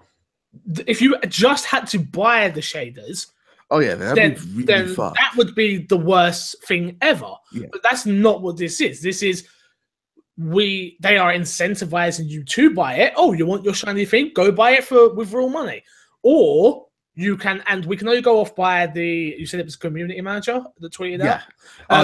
if you just had to buy the shaders. Oh yeah, then that would be the worst thing ever. Yeah. But that's not what this is. This is they are incentivizing you to buy it. Oh, you want your shiny thing? Go buy it with real money. Or you can, and we can only go off by you said it was community manager that tweeted out.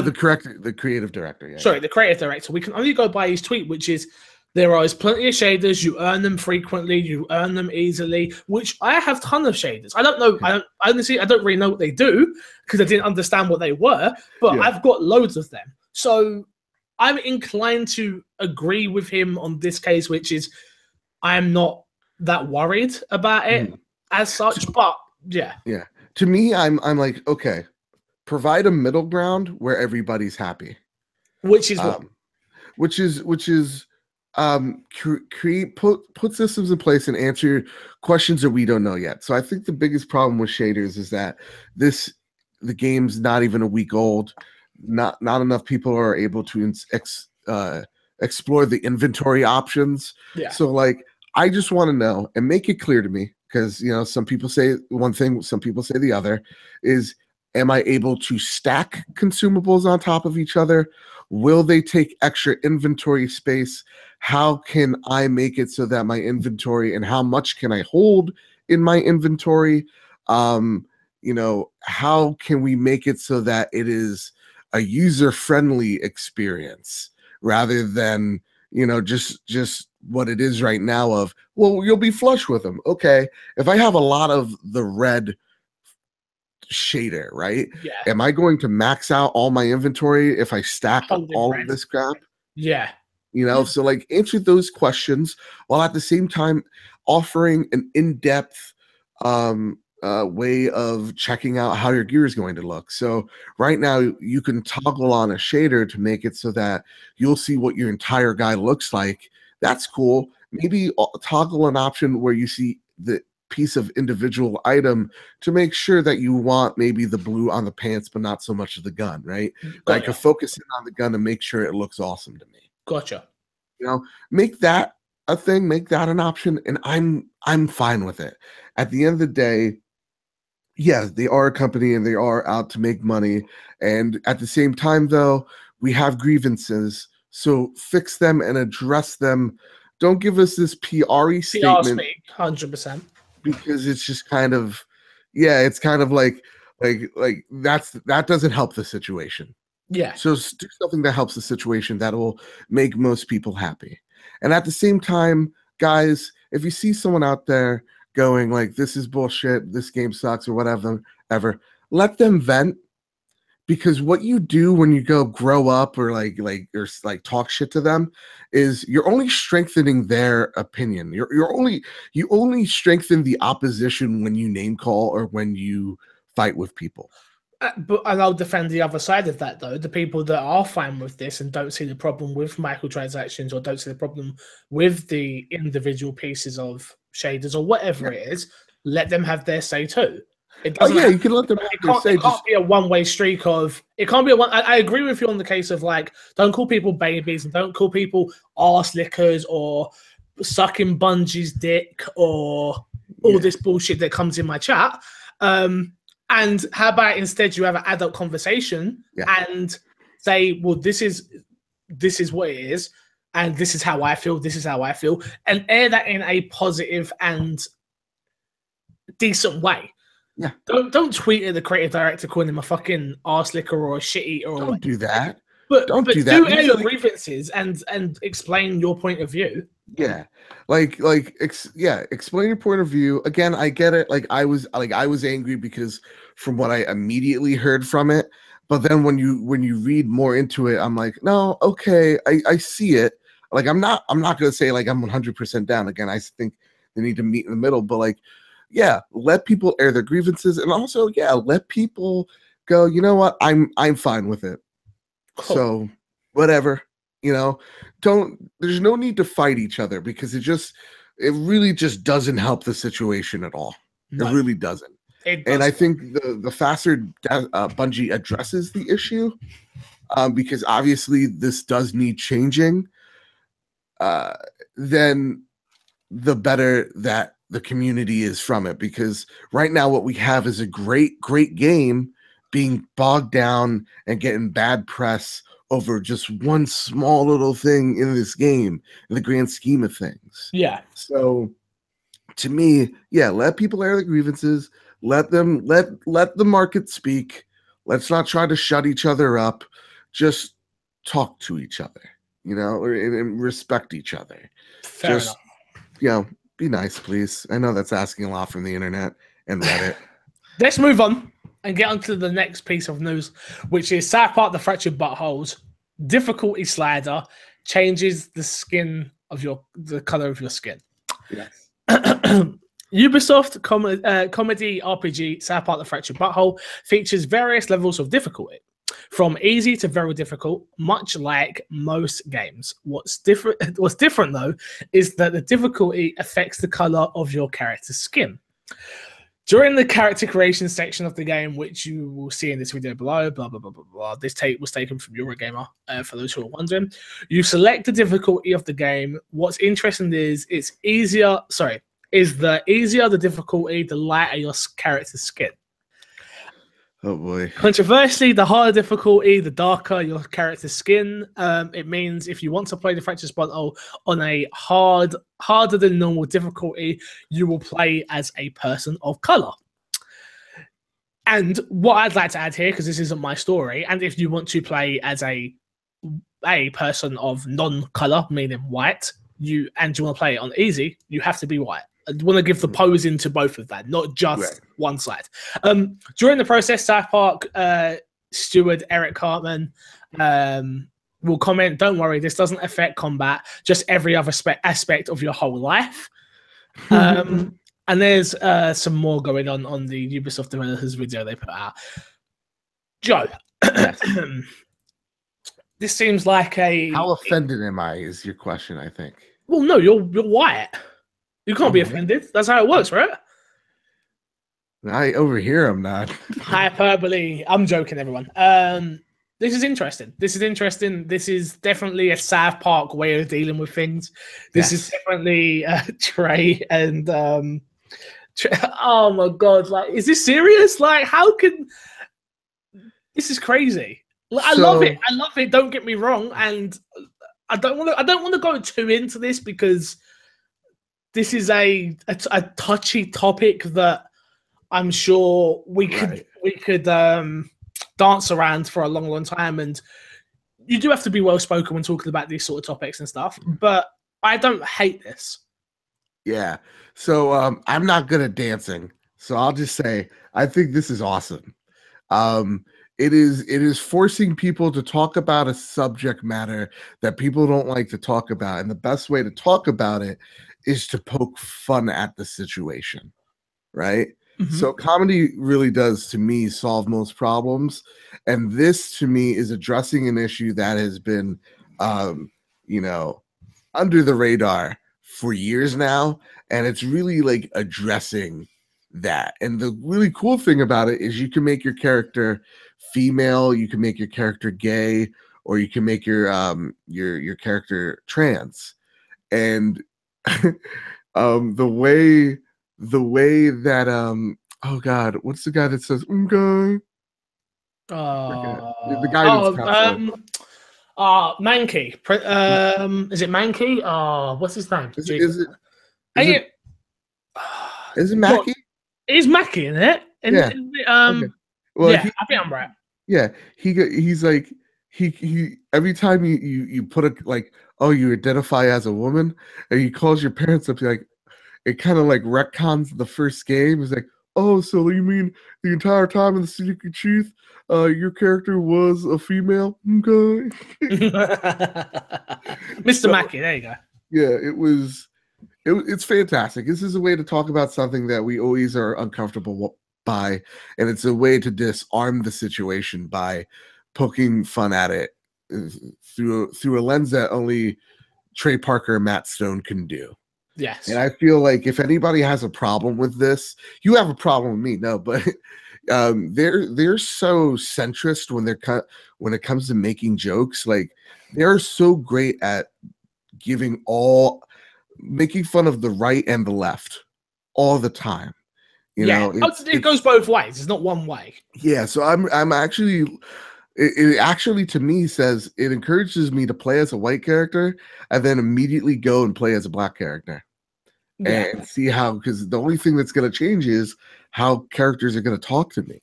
The creative director. Yeah. Sorry, the creative director. We can only go by his tweet, which is there are plenty of shaders. You earn them frequently. You earn them easily. Which I have a ton of shaders. I don't know. I don't really know what they do because I didn't understand what they were. But I've got loads of them. So I'm inclined to agree with him on this case, which is I am not that worried about it as such. But yeah. To me, I'm like, okay, provide a middle ground where everybody's happy. Which is what? Which is put systems in place and answer questions that we don't know yet. So I think the biggest problem with shaders is that the game's not even a week old. Not enough people are able to explore the inventory options. Yeah. So like, I just want to know and make it clear to me, because some people say one thing, some people say the other, is am I able to stack consumables on top of each other? Will they take extra inventory space? How can I make it so that my inventory, and how much can I hold in my inventory? How can we make it so that it is a user-friendly experience rather than, just what it is right now of, well, you'll be flush with them. Okay. If I have a lot of the red shader, right? Yeah. Am I going to max out all my inventory if I stack all of this crap? Yeah. So like answer those questions while at the same time offering an in-depth way of checking out how your gear is going to look. So right now you can toggle on a shader to make it so that you'll see what your entire guy looks like. That's cool. Maybe toggle an option where you see the piece of individual item to make sure that you want maybe the blue on the pants, but not so much of the gun, right? I can focus in on the gun and make sure it looks awesome to me. Gotcha. Make that a thing, make that an option, and I'm fine with it. At the end of the day, yes, they are a company and they are out to make money. And at the same time, though, we have grievances. So fix them and address them. Don't give us this PR statement. 100%. Because it's just kind of, it's kind of like that doesn't help the situation. Yeah. So do something that helps the situation that will make most people happy. And at the same time, guys, if you see someone out there going like, this is bullshit, this game sucks or whatever, let them vent. Because what you do when you go grow up or talk shit to them is you're only strengthening their opinion. You only strengthen the opposition when you name call or when you fight with people. And I'll defend the other side of that, though. The people that are fine with this and don't see the problem with microtransactions or don't see the problem with the individual pieces of shaders or whatever it is, let them have their say too. It doesn't you can let them have their say. It can't be a one-way streak of. It can't be a one. I agree with you on the case of like, don't call people babies and don't call people arse lickers or sucking Bungie's dick or all this bullshit that comes in my chat. And how about instead you have an adult conversation and say, well, this is what it is, and this is how I feel. This is how I feel, and air that in a positive and decent way. Yeah. Don't tweet at the creative director calling him a fucking arse licker or a shit eater. Don't do that. But don't do that. Do air your like, grievances and explain your point of view. Yeah. Explain your point of view. Again, I get it. I was angry because from what I immediately heard from it. But then when you read more into it, I'm like, no, okay, I see it. Like I'm not gonna say like I'm 100% down. Again, I think they need to meet in the middle. But like, yeah, let people air their grievances, and also let people go. You know what? I'm fine with it. Cool. So whatever. There's no need to fight each other because it really just doesn't help the situation at all. No. It really doesn't. And I think the faster Bungie addresses the issue, because obviously this does need changing, then the better that the community is from it. Because right now what we have is a great game being bogged down and getting bad press over just one small little thing in this game in the grand scheme of things. Yeah. So to me, let people air their grievances. Let the market speak. Let's not try to shut each other up. Just talk to each other, and respect each other. Fair enough. Be nice, please. I know that's asking a lot from the internet and Reddit. Let's move on and get on to the next piece of news, which is South Park: The Fractured Buttholes difficulty slider changes the color of your skin. Yes. Ubisoft comedy RPG South Park: The Fractured Butthole features various levels of difficulty, from easy to very difficult, much like most games. What's different though is that the difficulty affects the color of your character's skin. During the character creation section of the game, which you will see in this video below, blah, blah, blah, blah, blah. This tape was taken from Eurogamer, for those who are wondering. You select the difficulty of the game. What's interesting is the easier the difficulty, the lighter your character's skin. Oh boy. Controversially, the harder difficulty, the darker your character's skin. It means if you want to play the Fractured Butthole on a harder than normal difficulty, you will play as a person of color. And what I'd like to add here, because this isn't my story, and if you want to play as a person of non-color, meaning white, you want to play it on easy, you have to be white. I want to give the pose into both of that, not just one side. During the process, South Park steward Eric Cartman will comment, don't worry, this doesn't affect combat, just every other aspect of your whole life. And there's some more going on the Ubisoft developers video they put out. Joe, this seems like How offended am I is your question, I think. Well, no, you're white. You can't be offended. That's how it works, right? Over here, I'm not. Hyperbole. I'm joking, everyone. This is interesting. This is definitely a South Park way of dealing with things. This is definitely Trey and oh my god! Like, is this serious? Like, how can this is crazy? I love it. I love it. Don't get me wrong, and I don't want to go too into this because this is a touchy topic that I'm sure we could dance around for a long time, and you do have to be well spoken when talking about these sort of topics and stuff. But I don't hate this. Yeah. So I'm not good at dancing, so I'll just say I think this is awesome. It is forcing people to talk about a subject matter that people don't like to talk about, and the best way to talk about it is to poke fun at the situation, right? Mm-hmm. So comedy really does, to me, solve most problems, and this, to me, is addressing an issue that has been, under the radar for years now, and it's really like addressing that. And the really cool thing about it is you can make your character female, you can make your character gay, or you can make your character trans. And the way that oh god, what's the guy that says okay? The guy that's Mankey. Is it Mankey? What's his name? Is it Mackie? Is Mackie in it? Okay. Well, yeah, I think I'm right. Yeah, he's like he every time you put a like, oh, you identify as a woman, and he calls your parents up, like, it kind of like retcons the first game. He's like, "Oh, so you mean the entire time in the Secret Chief, your character was a female?" Okay. Mr. So, Mackey, there you go. yeah, it's fantastic. This is a way to talk about something that we always are uncomfortable by, and it's a way to disarm the situation by poking fun at it through a lens that only Trey Parker and Matt Stone can do. Yes. And I feel like if anybody has a problem with this, you have a problem with me. No, but they're so centrist when it comes to making jokes. Like, they're so great at making fun of the right and the left all the time. You know, it goes both ways. It's not one way. Yeah, so I'm actually it actually to me says it encourages me to play as a white character and then immediately go and play as a black character. Yeah. And see how, because the only thing that's going to change is how characters are going to talk to me.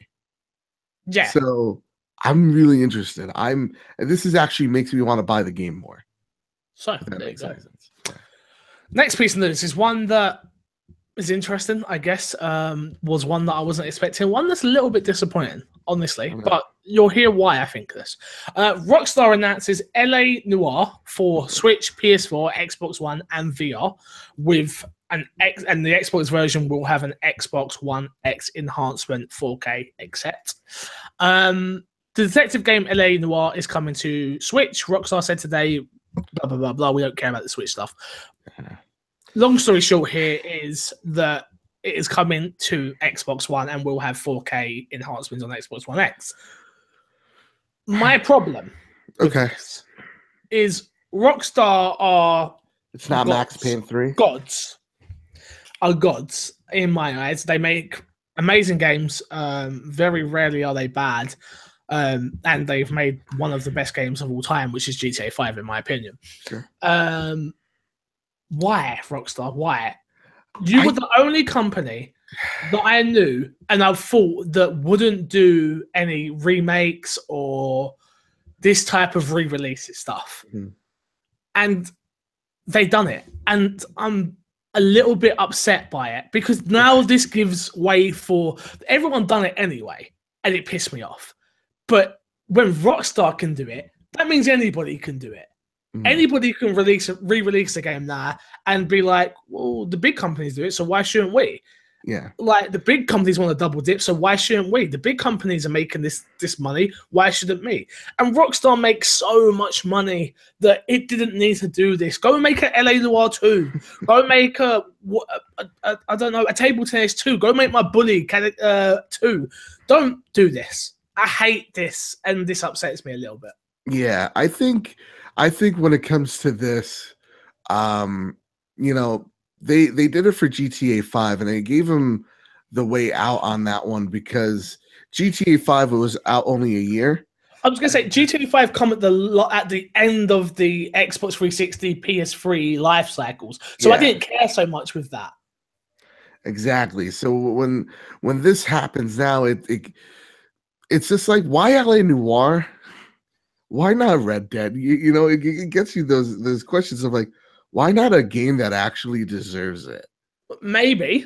Yeah. So I'm really interested. And this is actually makes me want to buy the game more. So there you go. Yeah. Next piece of news is one that is interesting, I guess. Was one that I wasn't expecting. One that's a little bit disappointing, honestly. But you'll hear why I think this. Rockstar announces LA Noire for Switch, PS4, Xbox One, and VR with and the Xbox version will have an Xbox One X enhancement 4K accept. The detective game LA Noire is coming to Switch. Rockstar said today, blah, blah, blah, blah. We don't care about the Switch stuff. Long story short here is that it is coming to Xbox One and will have 4K enhancements on Xbox One X. My problem with this is Rockstar are... It's not Max Payne 3? Gods in my eyes. They make amazing games. Very rarely are they bad. And they've made one of the best games of all time, which is GTA 5, in my opinion. Sure. Why, Rockstar? Why? You were the only company that I knew and I thought that wouldn't do any remakes or this type of re-release stuff. Mm-hmm. And they done it. And I'm a little bit upset by it because now this gives way for everyone done it anyway, and it pissed me off. But when Rockstar can do it, that means anybody can do it. Mm-hmm. Anybody can re-release a game now and be like, well, the big companies do it, so why shouldn't we? Yeah. Like, the big companies want to double dip, so why shouldn't we? The big companies are making this money, why shouldn't me? And Rockstar makes so much money that it didn't need to do this. Go and make a LA Noire 2. Go make I don't know, a table tennis 2. Go make my Bully 2. Don't do this. I hate this, and this upsets me a little bit. Yeah, I think when it comes to this, you know, they did it for GTA 5 and they gave them the way out on that one because GTA 5 was out only a year. I was going to say GTA 5 come at the end of the Xbox 360 PS3 life cycles. So yeah. I didn't care so much with that. Exactly. So when this happens now, it's just like, why LA Noire? Why not Red Dead? You know, it gets you those questions of like, why not a game that actually deserves it? Maybe,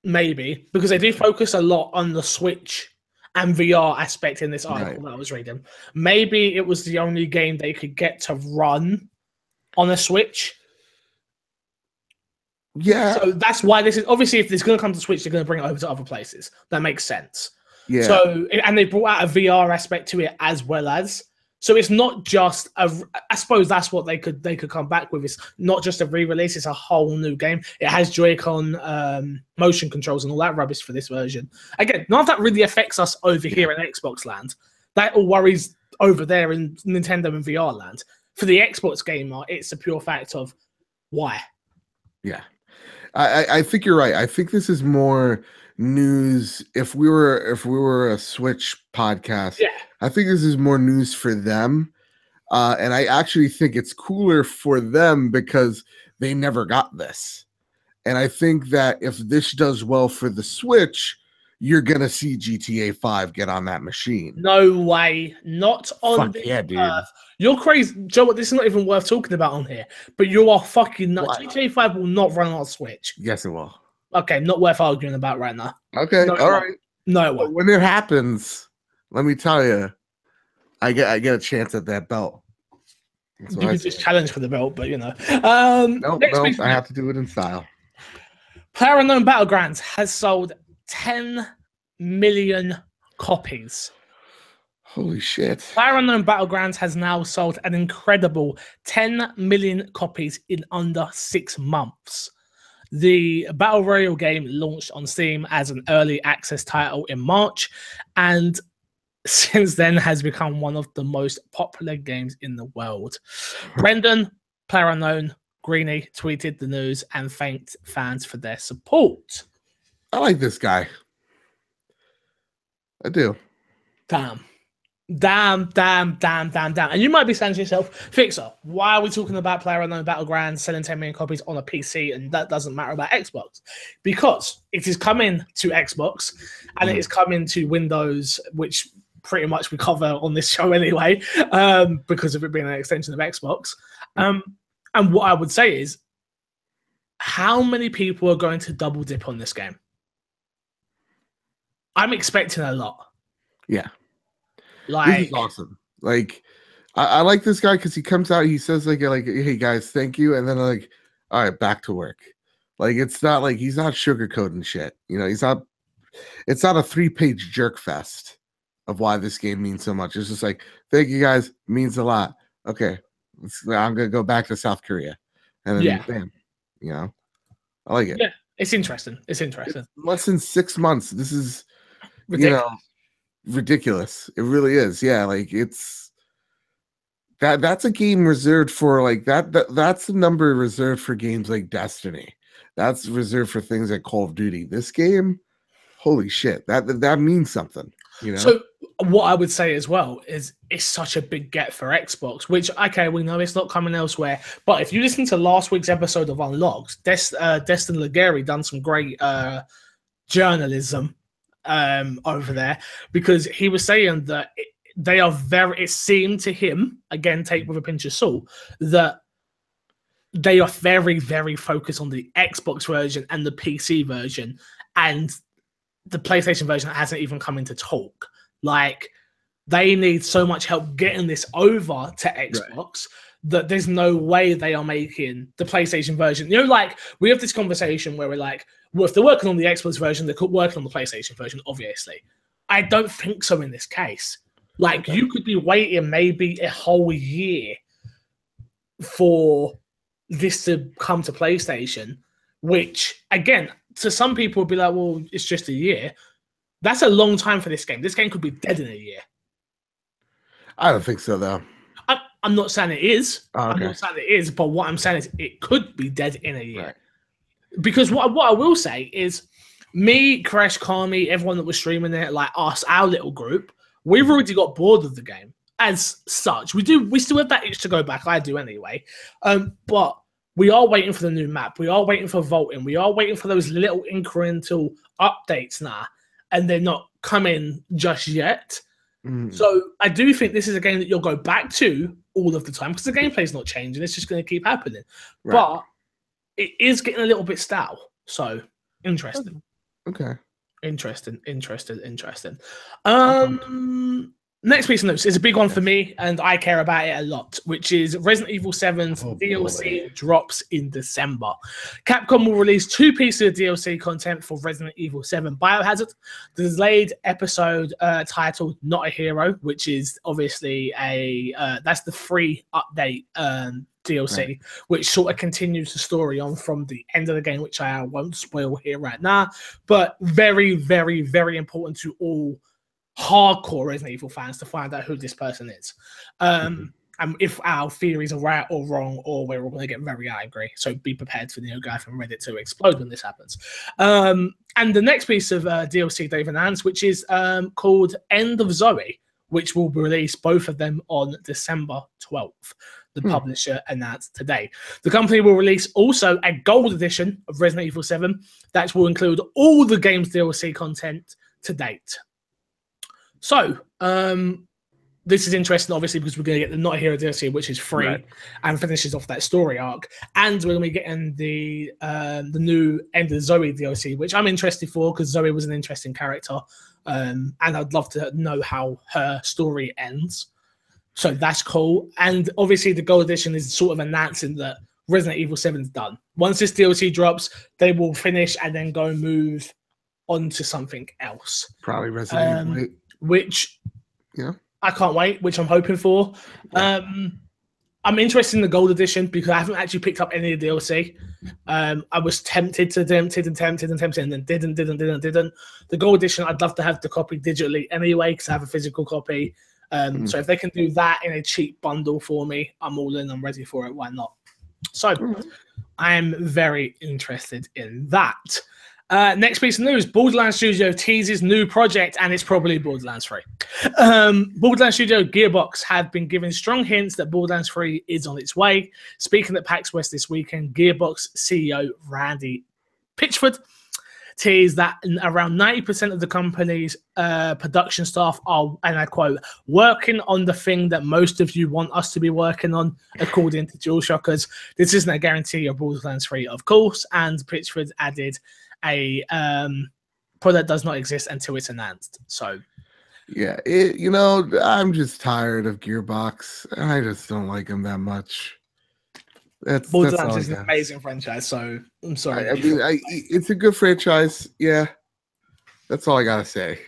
because they do focus a lot on the Switch and VR aspect in this article that I was reading. Maybe it was the only game they could get to run on a Switch. Yeah. So that's why this is, obviously, if it's going to come to Switch, they're going to bring it over to other places. That makes sense. Yeah. So, and they brought out a VR aspect to it as well as. So it's not just I suppose that's what they could come back with. It's not just a re-release; it's a whole new game. It has Joy-Con motion controls and all that rubbish for this version. Again, none of that really affects us over here in Xbox land. That all worries over there in Nintendo and VR land. For the Xbox gamer, it's a pure fact of why. Yeah, I think you're right. I think this is more news. If we were a Switch podcast, yeah. I think this is more news for them. And I actually think it's cooler for them because they never got this. And I think that if this does well for the Switch, you're going to see GTA 5 get on that machine. No way. Not on the yeah, dude. Earth. You're crazy. Joe, this is not even worth talking about on here. But you are fucking nuts. What? GTA 5 will not run on Switch. Yes, it will. Okay, not worth arguing about right now. Okay, No, all right. No, it But won't. when it happens, let me tell you, I get a chance at that belt. That's what You I could say. just challenge for the belt, but you know. Nope, Next nope. piece of I news. have to do it in style. PlayerUnknown Battlegrounds has sold 10 million copies. Holy shit. PlayerUnknown Battlegrounds has now sold an incredible 10 million copies in under 6 months. The Battle Royale game launched on Steam as an early access title in March, and since then has become one of the most popular games in the world. Brendan, PlayerUnknown, Greeny tweeted the news and thanked fans for their support. I like this guy. I do. Damn. And you might be saying to yourself, Fixer, why are we talking about PlayerUnknown Battlegrounds selling 10 million copies on a PC and that doesn't matter about Xbox? Because it is coming to Xbox and it is coming to Windows, which pretty much we cover on this show anyway, because of it being an extension of Xbox. And what I would say is, how many people are going to double dip on this game? I'm expecting a lot. Yeah. Like, this is awesome. Like, I like this guy because he comes out, he says like, hey guys, thank you, and then like, all right, back to work. Like, it's not like he's not sugarcoating shit. You know, it's not a 3-page jerk fest of why this game means so much. It's just like, thank you guys, means a lot. Okay, I'm gonna go back to South Korea, and then bam, you know, I like it. Yeah, it's interesting. It's less than 6 months. This is ridiculous. You know, ridiculous. It really is. Yeah, like it's that's a game reserved for like that's the number reserved for games like Destiny. That's reserved for things like Call of Duty. This game, holy shit, that means something. You know. So what I would say as well is it's such a big get for Xbox, which, okay, we know it's not coming elsewhere. But if you listen to last week's episode of Unlocked, Destin Legary done some great journalism over there, because he was saying that they are it seemed to him, again, take with a pinch of salt, that they are very, very focused on the Xbox version and the PC version, and the PlayStation version hasn't even come into talk. Like, they need so much help getting this over to Xbox that there's no way they are making the PlayStation version. You know, like, we have this conversation where we're like, well, if they're working on the Xbox version, they're working on the PlayStation version, obviously. I don't think so in this case. Like, you could be waiting maybe a whole year for this to come to PlayStation, which, again, to some people would be like, well, it's just a year. That's a long time for this game. This game could be dead in a year. I don't think so, though. I'm not saying it is. Oh, okay. I'm not saying it is, but what I'm saying is it could be dead in a year. Right. Because what I will say is, me, Crash, Kami, everyone that was streaming it, like us, our little group, we've already got bored of the game as such. We still have that itch to go back. I do anyway. But we are waiting for the new map. We are waiting for voting. We are waiting for those little incremental updates now, and they're not coming just yet. So I do think this is a game that you'll go back to all of the time, because the gameplay's not changing. It's just going to keep happening. Right. But it is getting a little bit stale. So interesting. Okay. Interesting. Next piece of news is a big one for me, and I care about it a lot, which is Resident Evil 7's DLC drops in December. Capcom will release 2 pieces of DLC content for Resident Evil 7 Biohazard. The delayed episode titled Not a Hero, which is obviously that's the free update DLC, which sort of continues the story on from the end of the game, which I won't spoil here right now, but very, very, very important to all hardcore Resident Evil fans to find out who this person is. And if our theories are right or wrong, or we're all going to get very angry. So be prepared for the guy from Reddit to explode when this happens. And the next piece of DLC they've announced, which is called End of Zoe, which will release both of them on December 12th. The publisher announced today. The company will release also a gold edition of Resident Evil 7 that will include all the game's DLC content to date. So, this is interesting, obviously, because we're going to get the Not a Hero DLC, which is free, Right. and finishes off that story arc. And we're going to be getting the new End of Zoe DLC, which I'm interested for because Zoe was an interesting character. And I'd love to know how her story ends. So that's cool. And obviously, the Gold Edition is sort of announcing that Resident Evil 7 is done. Once this DLC drops, they will finish and then go move on to something else. Probably Resident Evil 8. Which... Yeah. I can't wait, which I'm hoping for. Yeah. I'm interested in the Gold Edition because I haven't actually picked up any of the DLC. I was tempted, and then didn't. The Gold Edition, I'd love to have the copy digitally anyway because I have a physical copy. So if they can do that in a cheap bundle for me, I'm all in. I'm ready for it. Why not? So I'm very interested in that. Next piece of news, Borderlands Studio teases new project, and it's probably Borderlands 3. Borderlands Studio Gearbox have been giving strong hints that Borderlands 3 is on its way. Speaking at PAX West this weekend, Gearbox CEO Randy Pitchford teased that around 90% of the company's production staff are, and I quote, working on the thing that most of you want us to be working on, according to DualShockers. This isn't a guarantee of Borderlands 3, of course, and Pitchford added, a product does not exist until it's announced. So yeah, I'm just tired of Gearbox. I just don't like them that much. Borderlands is an amazing franchise, so I'm sorry. I mean, it's a good franchise. Yeah, that's all I gotta say.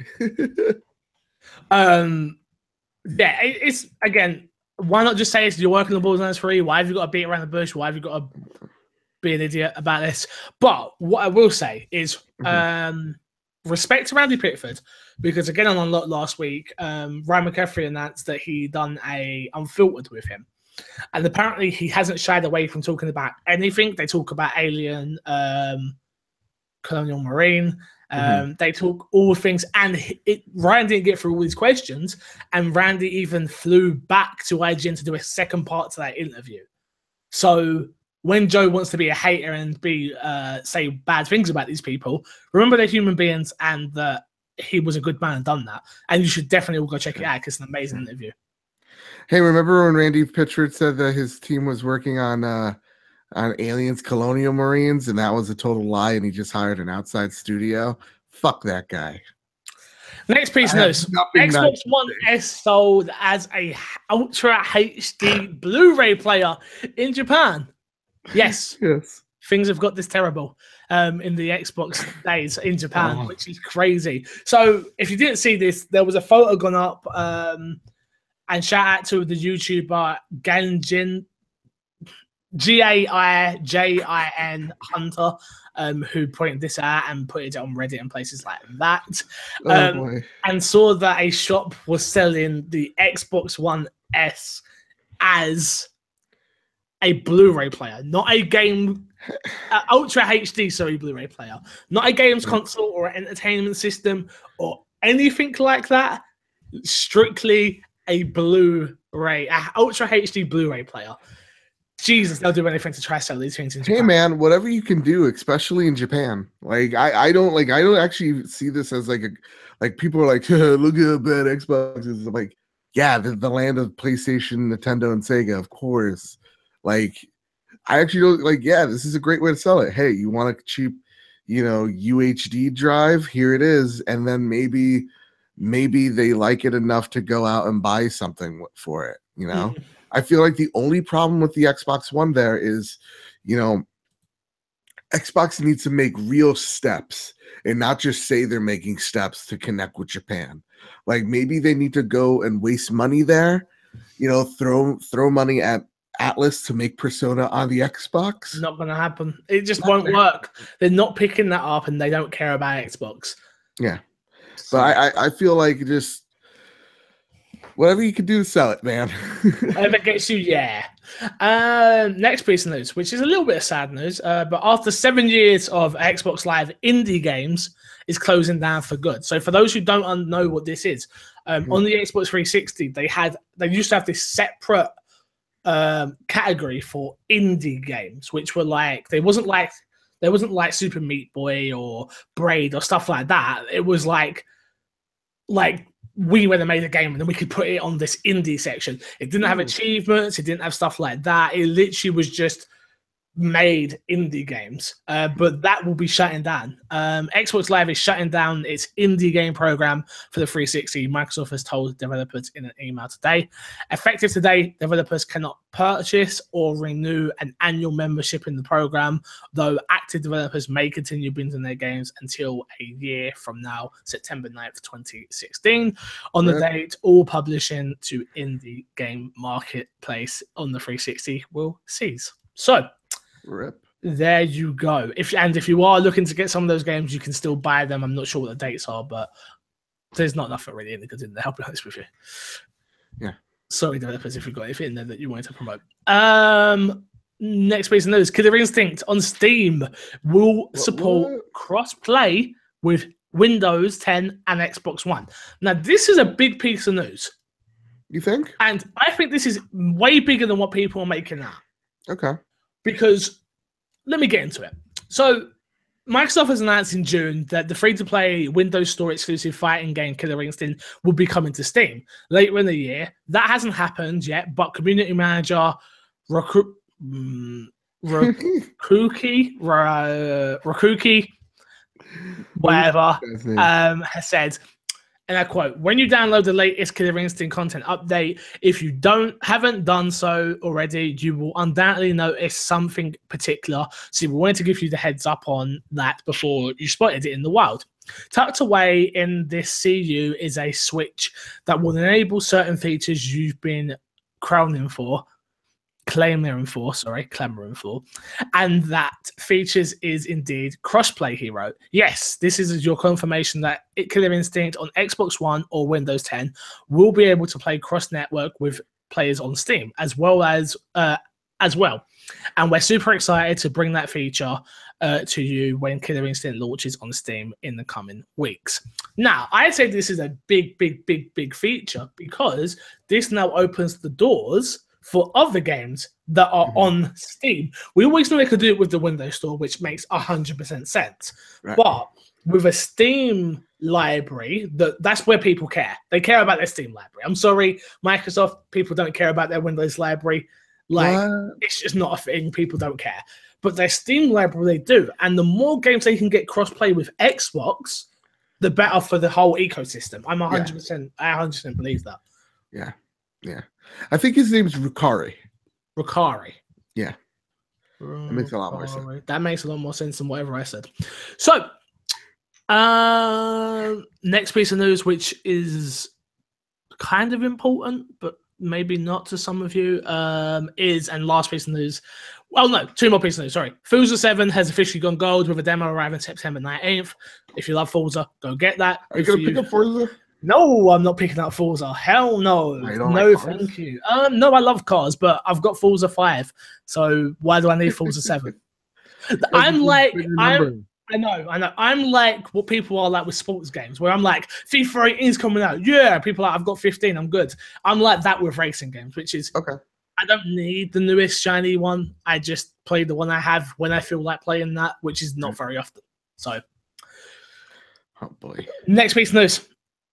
Yeah, it's again, why not just say it's you're working on Borderlands 3? Why have you got to beat around the bush? Why have you got to be an idiot about this? But what I will say is respect to Randy Pitchford, because again on Unlocked last week, Ryan McCaffrey announced that he done a Unfiltered with him, and apparently he hasn't shied away from talking about anything. They talk about Alien, Colonial Marine, they talk all things, and Ryan didn't get through all these questions, and Randy even flew back to IGN to do a second part to that interview. So when Joe wants to be a hater and say bad things about these people, remember they're human beings and that he was a good man and done that. And you should definitely all go check it out because it's an amazing interview. Hey, remember when Randy Pitchford said that his team was working on Aliens Colonial Marines and that was a total lie and he just hired an outside studio? Fuck that guy. Next piece of news. Xbox One S sold as a Ultra HD Blu-ray player in Japan. Yes. Things have got this terrible in the Xbox days in Japan, which is crazy. So if you didn't see this, there was a photo gone up, and shout out to the YouTuber Ganjin, Gaijin Hunter, who pointed this out and put it on Reddit and places like that, and saw that a shop was selling the Xbox One S as a Blu-ray player, not a game, Ultra HD, Blu-ray player, not a games console or an entertainment system or anything like that. Strictly a Blu-ray, Ultra HD Blu-ray player. Jesus, they'll do anything to try to sell these things in Japan. Hey man, whatever you can do, especially in Japan. Like I don't actually see this as like people are like, look at how bad Xbox is. I'm like, yeah, the land of PlayStation, Nintendo, and Sega, of course. Like, I actually don't like, yeah, this is a great way to sell it. Hey, you want a cheap, UHD drive? Here it is. And then maybe they like it enough to go out and buy something for it, I feel like the only problem with the Xbox One there is, Xbox needs to make real steps and not just say they're making steps to connect with Japan. Like maybe they need to go and waste money there, throw money at Atlas to make Persona on the Xbox. Not gonna happen. It just won't work. They're not picking that up and they don't care about Xbox. Yeah. But I feel like just whatever you can do to sell it, man. Whatever gets you, yeah. Next piece of news, which is a little bit of sad news, but after 7 years of Xbox Live indie games is closing down for good. So for those who don't know what this is, on the Xbox 360, they used to have this separate category for indie games, which were like they wasn't like Super Meat Boy or Braid or stuff like that. It was like we went and made a game and then we could put it on this indie section. It didn't have achievements. It didn't have stuff like that. It literally was just made indie games. But that will be shutting down. Xbox Live is shutting down its indie game program for the 360. Microsoft has told developers in an email today. Effective today, developers cannot purchase or renew an annual membership in the program, though active developers may continue binging their games until a year from now, September 9th, 2016. On the date, all publishing to indie game marketplace on the 360 will cease. So, Rip. there you go. If you are looking to get some of those games, you can still buy them. I'm not sure what the dates are, but there's not nothing really in the there. I'll be honest with you. Yeah. Sorry, developers, if you've got anything in there that you wanted to promote. Next piece of news: Killer Instinct on Steam will support cross-play with Windows 10 and Xbox One. Now, this is a big piece of news. You think? And I think this is way bigger than what people are making out. Okay. Because let me get into it. So Microsoft has announced in June that the free-to-play Windows Store exclusive fighting game Killer Instinct will be coming to Steam later in the year. That hasn't happened yet, but community manager Rakuki, whatever, has said, and I quote, "When you download the latest Killer Instinct content update, if you haven't done so already, you will undoubtedly notice something particular. So we wanted to give you the heads up on that before you spotted it in the wild. Tucked away in this CU is a switch that will enable certain features you've been clamoring for, and that features is indeed crossplay, he wrote. Yes, this is your confirmation that Killer Instinct on Xbox One or Windows 10 will be able to play cross-network with players on Steam as well. And we're super excited to bring that feature to you when Killer Instinct launches on Steam in the coming weeks." Now, I'd say this is a big feature because this now opens the doors for other games that are on Steam. We always knew they could do it with the Windows Store, which makes 100% sense. Right. But with a Steam library, that's where people care. They care about their Steam library. I'm sorry, Microsoft, people don't care about their Windows library. It's just not a thing. People don't care. But their Steam library, they do. And the more games they can get cross-play with Xbox, the better for the whole ecosystem. I 100% believe that. Yeah. Yeah. I think his name's Rukari. Yeah. That makes a lot more sense. That makes a lot more sense than whatever I said. So, next piece of news, which is kind of important, but maybe not to some of you, and last piece of news. Well, no, two more pieces of news, sorry. Forza 7 has officially gone gold with a demo arriving September 19th. If you love Forza, go get that. Are you going to pick up Forza? No, I'm not picking up Forza. Hell no. No, thank you. No, I love cars, but I've got Forza 5. So why do I need Forza 7? I know. I'm like what people are like with sports games, where I'm like, FIFA 18 is coming out. Yeah, people are like, I've got 15, I'm good. I'm like that with racing games, which is, okay. I don't need the newest shiny one. I just play the one I have when I feel like playing that, which is not very often. So, oh boy. Next piece of news.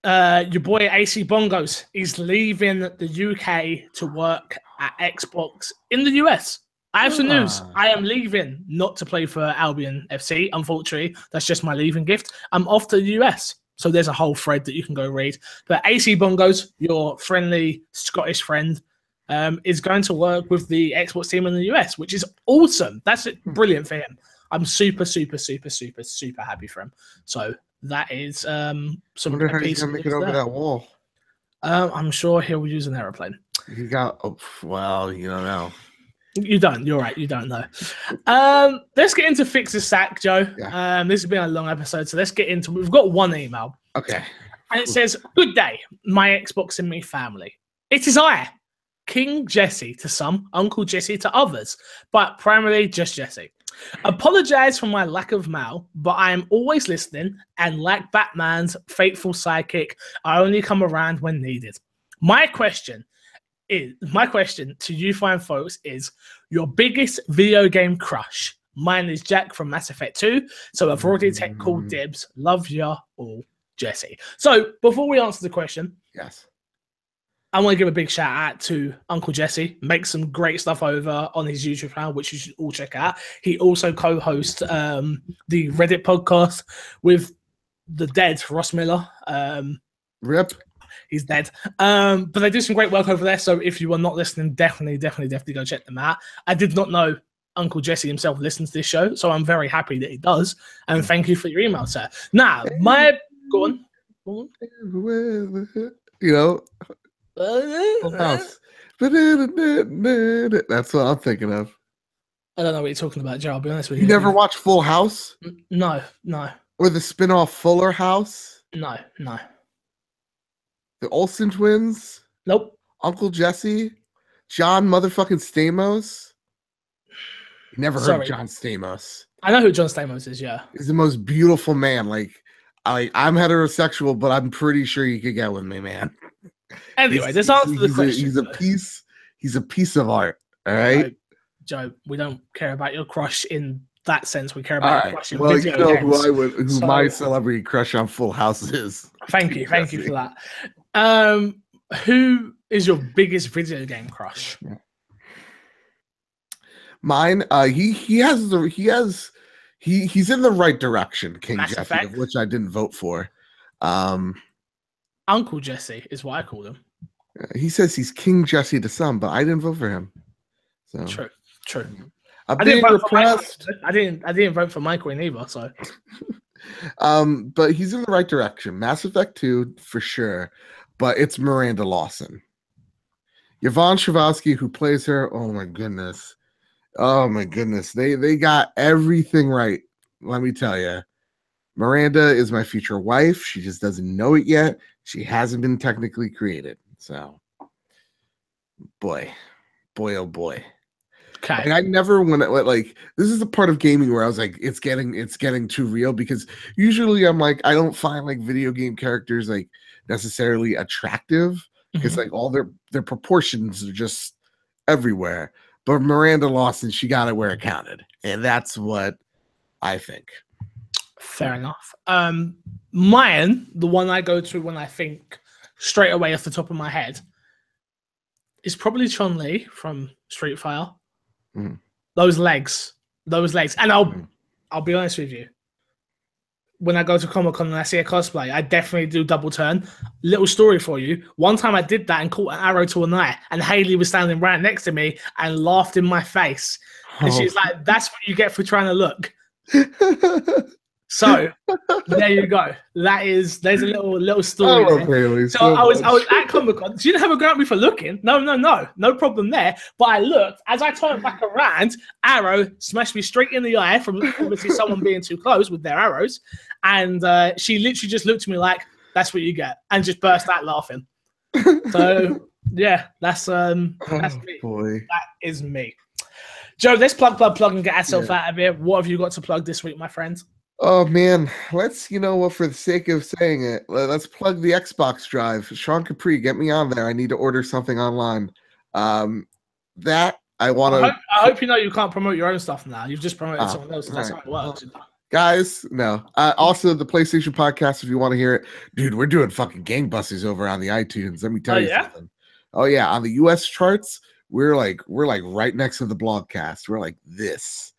Your boy AC Bongos is leaving the UK to work at Xbox in the US. I have some news. I am leaving, not to play for Albion FC. Unfortunately, that's just my leaving gift. I'm off to the US. So there's a whole thread that you can go read. But AC Bongos, your friendly Scottish friend, is going to work with the Xbox team in the US, which is awesome. That's brilliant for him. I'm super happy for him. So that is some. I wonder how he's gonna make it over that wall. I'm sure he'll use an aeroplane. He got well, you don't know. You don't. You're right. You don't know. Let's get into Fixer Sack, Joe. Yeah. This has been a long episode, so let's get into. We've got one email. Okay. And it says, "Good day, my Xbox and me family. It is I, King Jesse to some, Uncle Jesse to others, but primarily just Jesse. Apologize for my lack of mail, but I am always listening, and like Batman's faithful sidekick, I only come around when needed. My question to you fine folks is your biggest video game crush. Mine is Jack from Mass Effect 2, so I've already called dibs. Love ya all." Jesse. So before we answer the question, Yes. I want to give a big shout out to Uncle Jesse. Makes some great stuff over on his YouTube channel, which you should all check out. He also co-hosts the Reddit podcast with the dead Ross Miller. Rip. He's dead. But they do some great work over there. So if you are not listening, definitely go check them out. I did not know Uncle Jesse himself listens to this show, so I'm very happy that he does. And thank you for your email, sir. Now, go on. You know, Full House. That's what I'm thinking of. I don't know what you're talking about, Joe. I'll be honest with You never watched Full House? No. Or the spin-off Fuller House? No. The Olsen twins? Nope. Uncle Jesse? John motherfucking Stamos? You never heard of John Stamos. I know who John Stamos is, yeah. He's the most beautiful man. I'm heterosexual, but I'm pretty sure you could get with me, man. Anyway, this answers the question. He's a piece of art. All right, Joe. We don't care about your crush in that sense. We care about your crush in video games. Who my celebrity crush on Full House is. Thank you for that. Who is your biggest video game crush? Mine. He's in the right direction, King Mass Jesse, Effect. of which I didn't vote for. Uncle Jesse is what I call him. He says he's King Jesse to some, but I didn't vote for him. So True. I'm being repressed. I didn't vote for My Queen either. So, but he's in the right direction. Mass Effect 2 for sure, but it's Miranda Lawson. Yvonne Shavosky, who plays her. Oh my goodness. They got everything right. Let me tell you. Miranda is my future wife. She just doesn't know it yet. She hasn't been technically created. So, boy, oh boy. Okay. And I never want to this is the part of gaming where I was like, it's getting too real, because usually I'm like, I don't find video game characters necessarily attractive, because all their proportions are just everywhere. But Miranda Lawson, she got it where it counted, and that's what I think. Fair enough. Mine, the one I go to when I think straight away off the top of my head, is probably Chun-Li from Street Fighter. Those legs, and I'll be honest with you. When I go to Comic-Con and I see a cosplay, I definitely do double turn. Little story for you. One time I did that and caught an arrow to an eye, and Haley was standing right next to me and laughed in my face. And she's like, "That's what you get for trying to look." So there you go. There's a little story there. So I was at Comic-Con. She didn't have a go at me for looking. No problem there. But I looked, as I turned back around, arrow smashed me straight in the eye from obviously someone being too close with their arrows. And she literally just looked at me like, "That's what you get," and just burst out laughing. So yeah, that's me. Boy. That is me. Joe, let's plug and get ourselves out of here. What have you got to plug this week, my friend? Oh man, let's, for the sake of saying it, let's plug the Xbox Drive. Sean Capri, get me on there. I need to order something online. That I want to. I hope you know you can't promote your own stuff now. You've just promoted someone else's. That's how it works. Guys, no. Also, the PlayStation Podcast, if you want to hear it, dude, we're doing fucking gangbusters over on the iTunes. Let me tell you something. Oh yeah, on the US charts, we're like right next to the Blogcast. We're like this.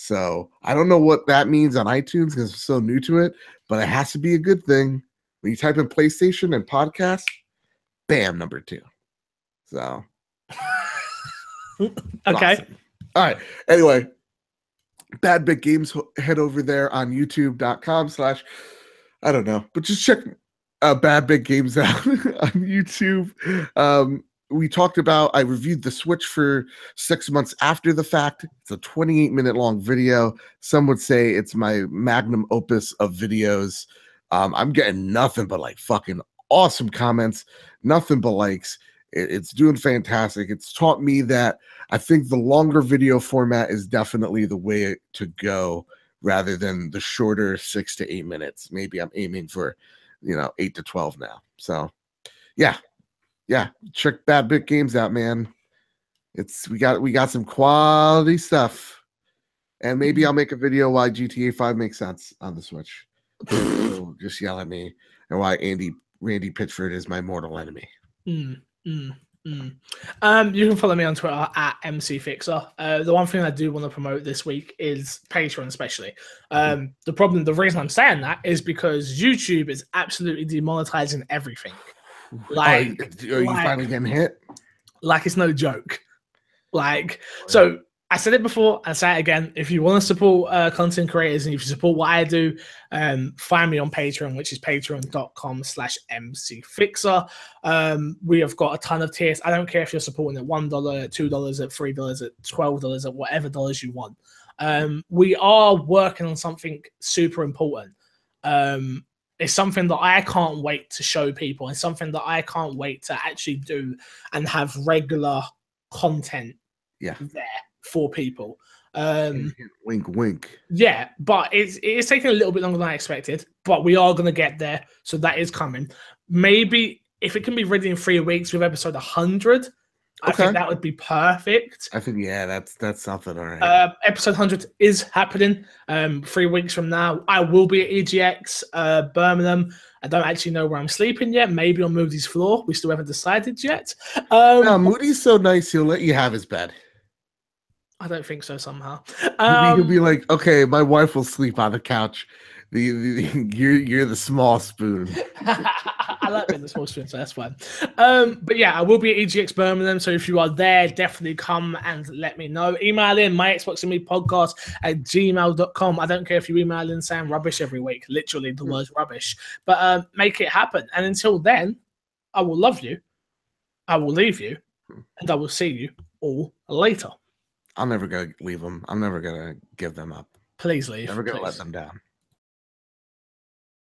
So I don't know what that means on iTunes because I'm so new to it, but it has to be a good thing. When you type in PlayStation and podcast, bam, number 2. So okay. Awesome. All right. Anyway, Bad Bit Games, head over there on youtube.com/ I don't know, but just check Bad Bit Games out on YouTube. We talked about, I reviewed the Switch for 6 months after the fact. It's a 28-minute long video. Some would say it's my magnum opus of videos. I'm getting nothing but fucking awesome comments, nothing but likes. It's doing fantastic. It's taught me that I think the longer video format is definitely the way to go rather than the shorter 6 to 8 minutes. Maybe I'm aiming for, 8 to 12 now. So yeah, check Bad Bit Games out, man. We got some quality stuff, and maybe I'll make a video why GTA 5 makes sense on the Switch. So just yell at me. and why Randy Pitchford is my mortal enemy. You can follow me on Twitter at MC Fixer. The one thing I do want to promote this week is Patreon, especially. The reason I'm saying that is because YouTube is absolutely demonetizing everything. Like, are you finally getting hit? Like it's no joke. So I said it before, I say it again. If you want to support content creators and if you support what I do, find me on Patreon, which is patreon.com/mcfixer. We have got a ton of tiers. I don't care if you're supporting at $1, at $2, at $3, at $12, at whatever dollars you want. We are working on something super important. It's something that I can't wait to show people. It's something that I can't wait to actually do and have regular content there for people. Wink, wink. Yeah, but it's taking a little bit longer than I expected, but we are going to get there. So that is coming. Maybe if it can be ready in 3 weeks with episode 100, I think that would be perfect. I think, that's something. All right. Episode 100 is happening 3 weeks from now. I will be at EGX Birmingham. I don't actually know where I'm sleeping yet. Maybe on Moody's floor. We still haven't decided yet. No, Moody's so nice, he'll let you have his bed. I don't think so somehow. He'll be like, okay, my wife will sleep on the couch. You're the small spoon. I like being the small spoon, so that's fine. But yeah, I will be at EGX Birmingham, so if you are there, definitely come and let me know. Email in my Xbox and Me podcast at gmail.com. I don't care if you email in saying rubbish every week, literally the word rubbish, but make it happen. And until then, I will love you, I will leave you, and I will see you all later. I'm never gonna leave them. I'm never gonna give them up. Please leave. Never gonna let them down.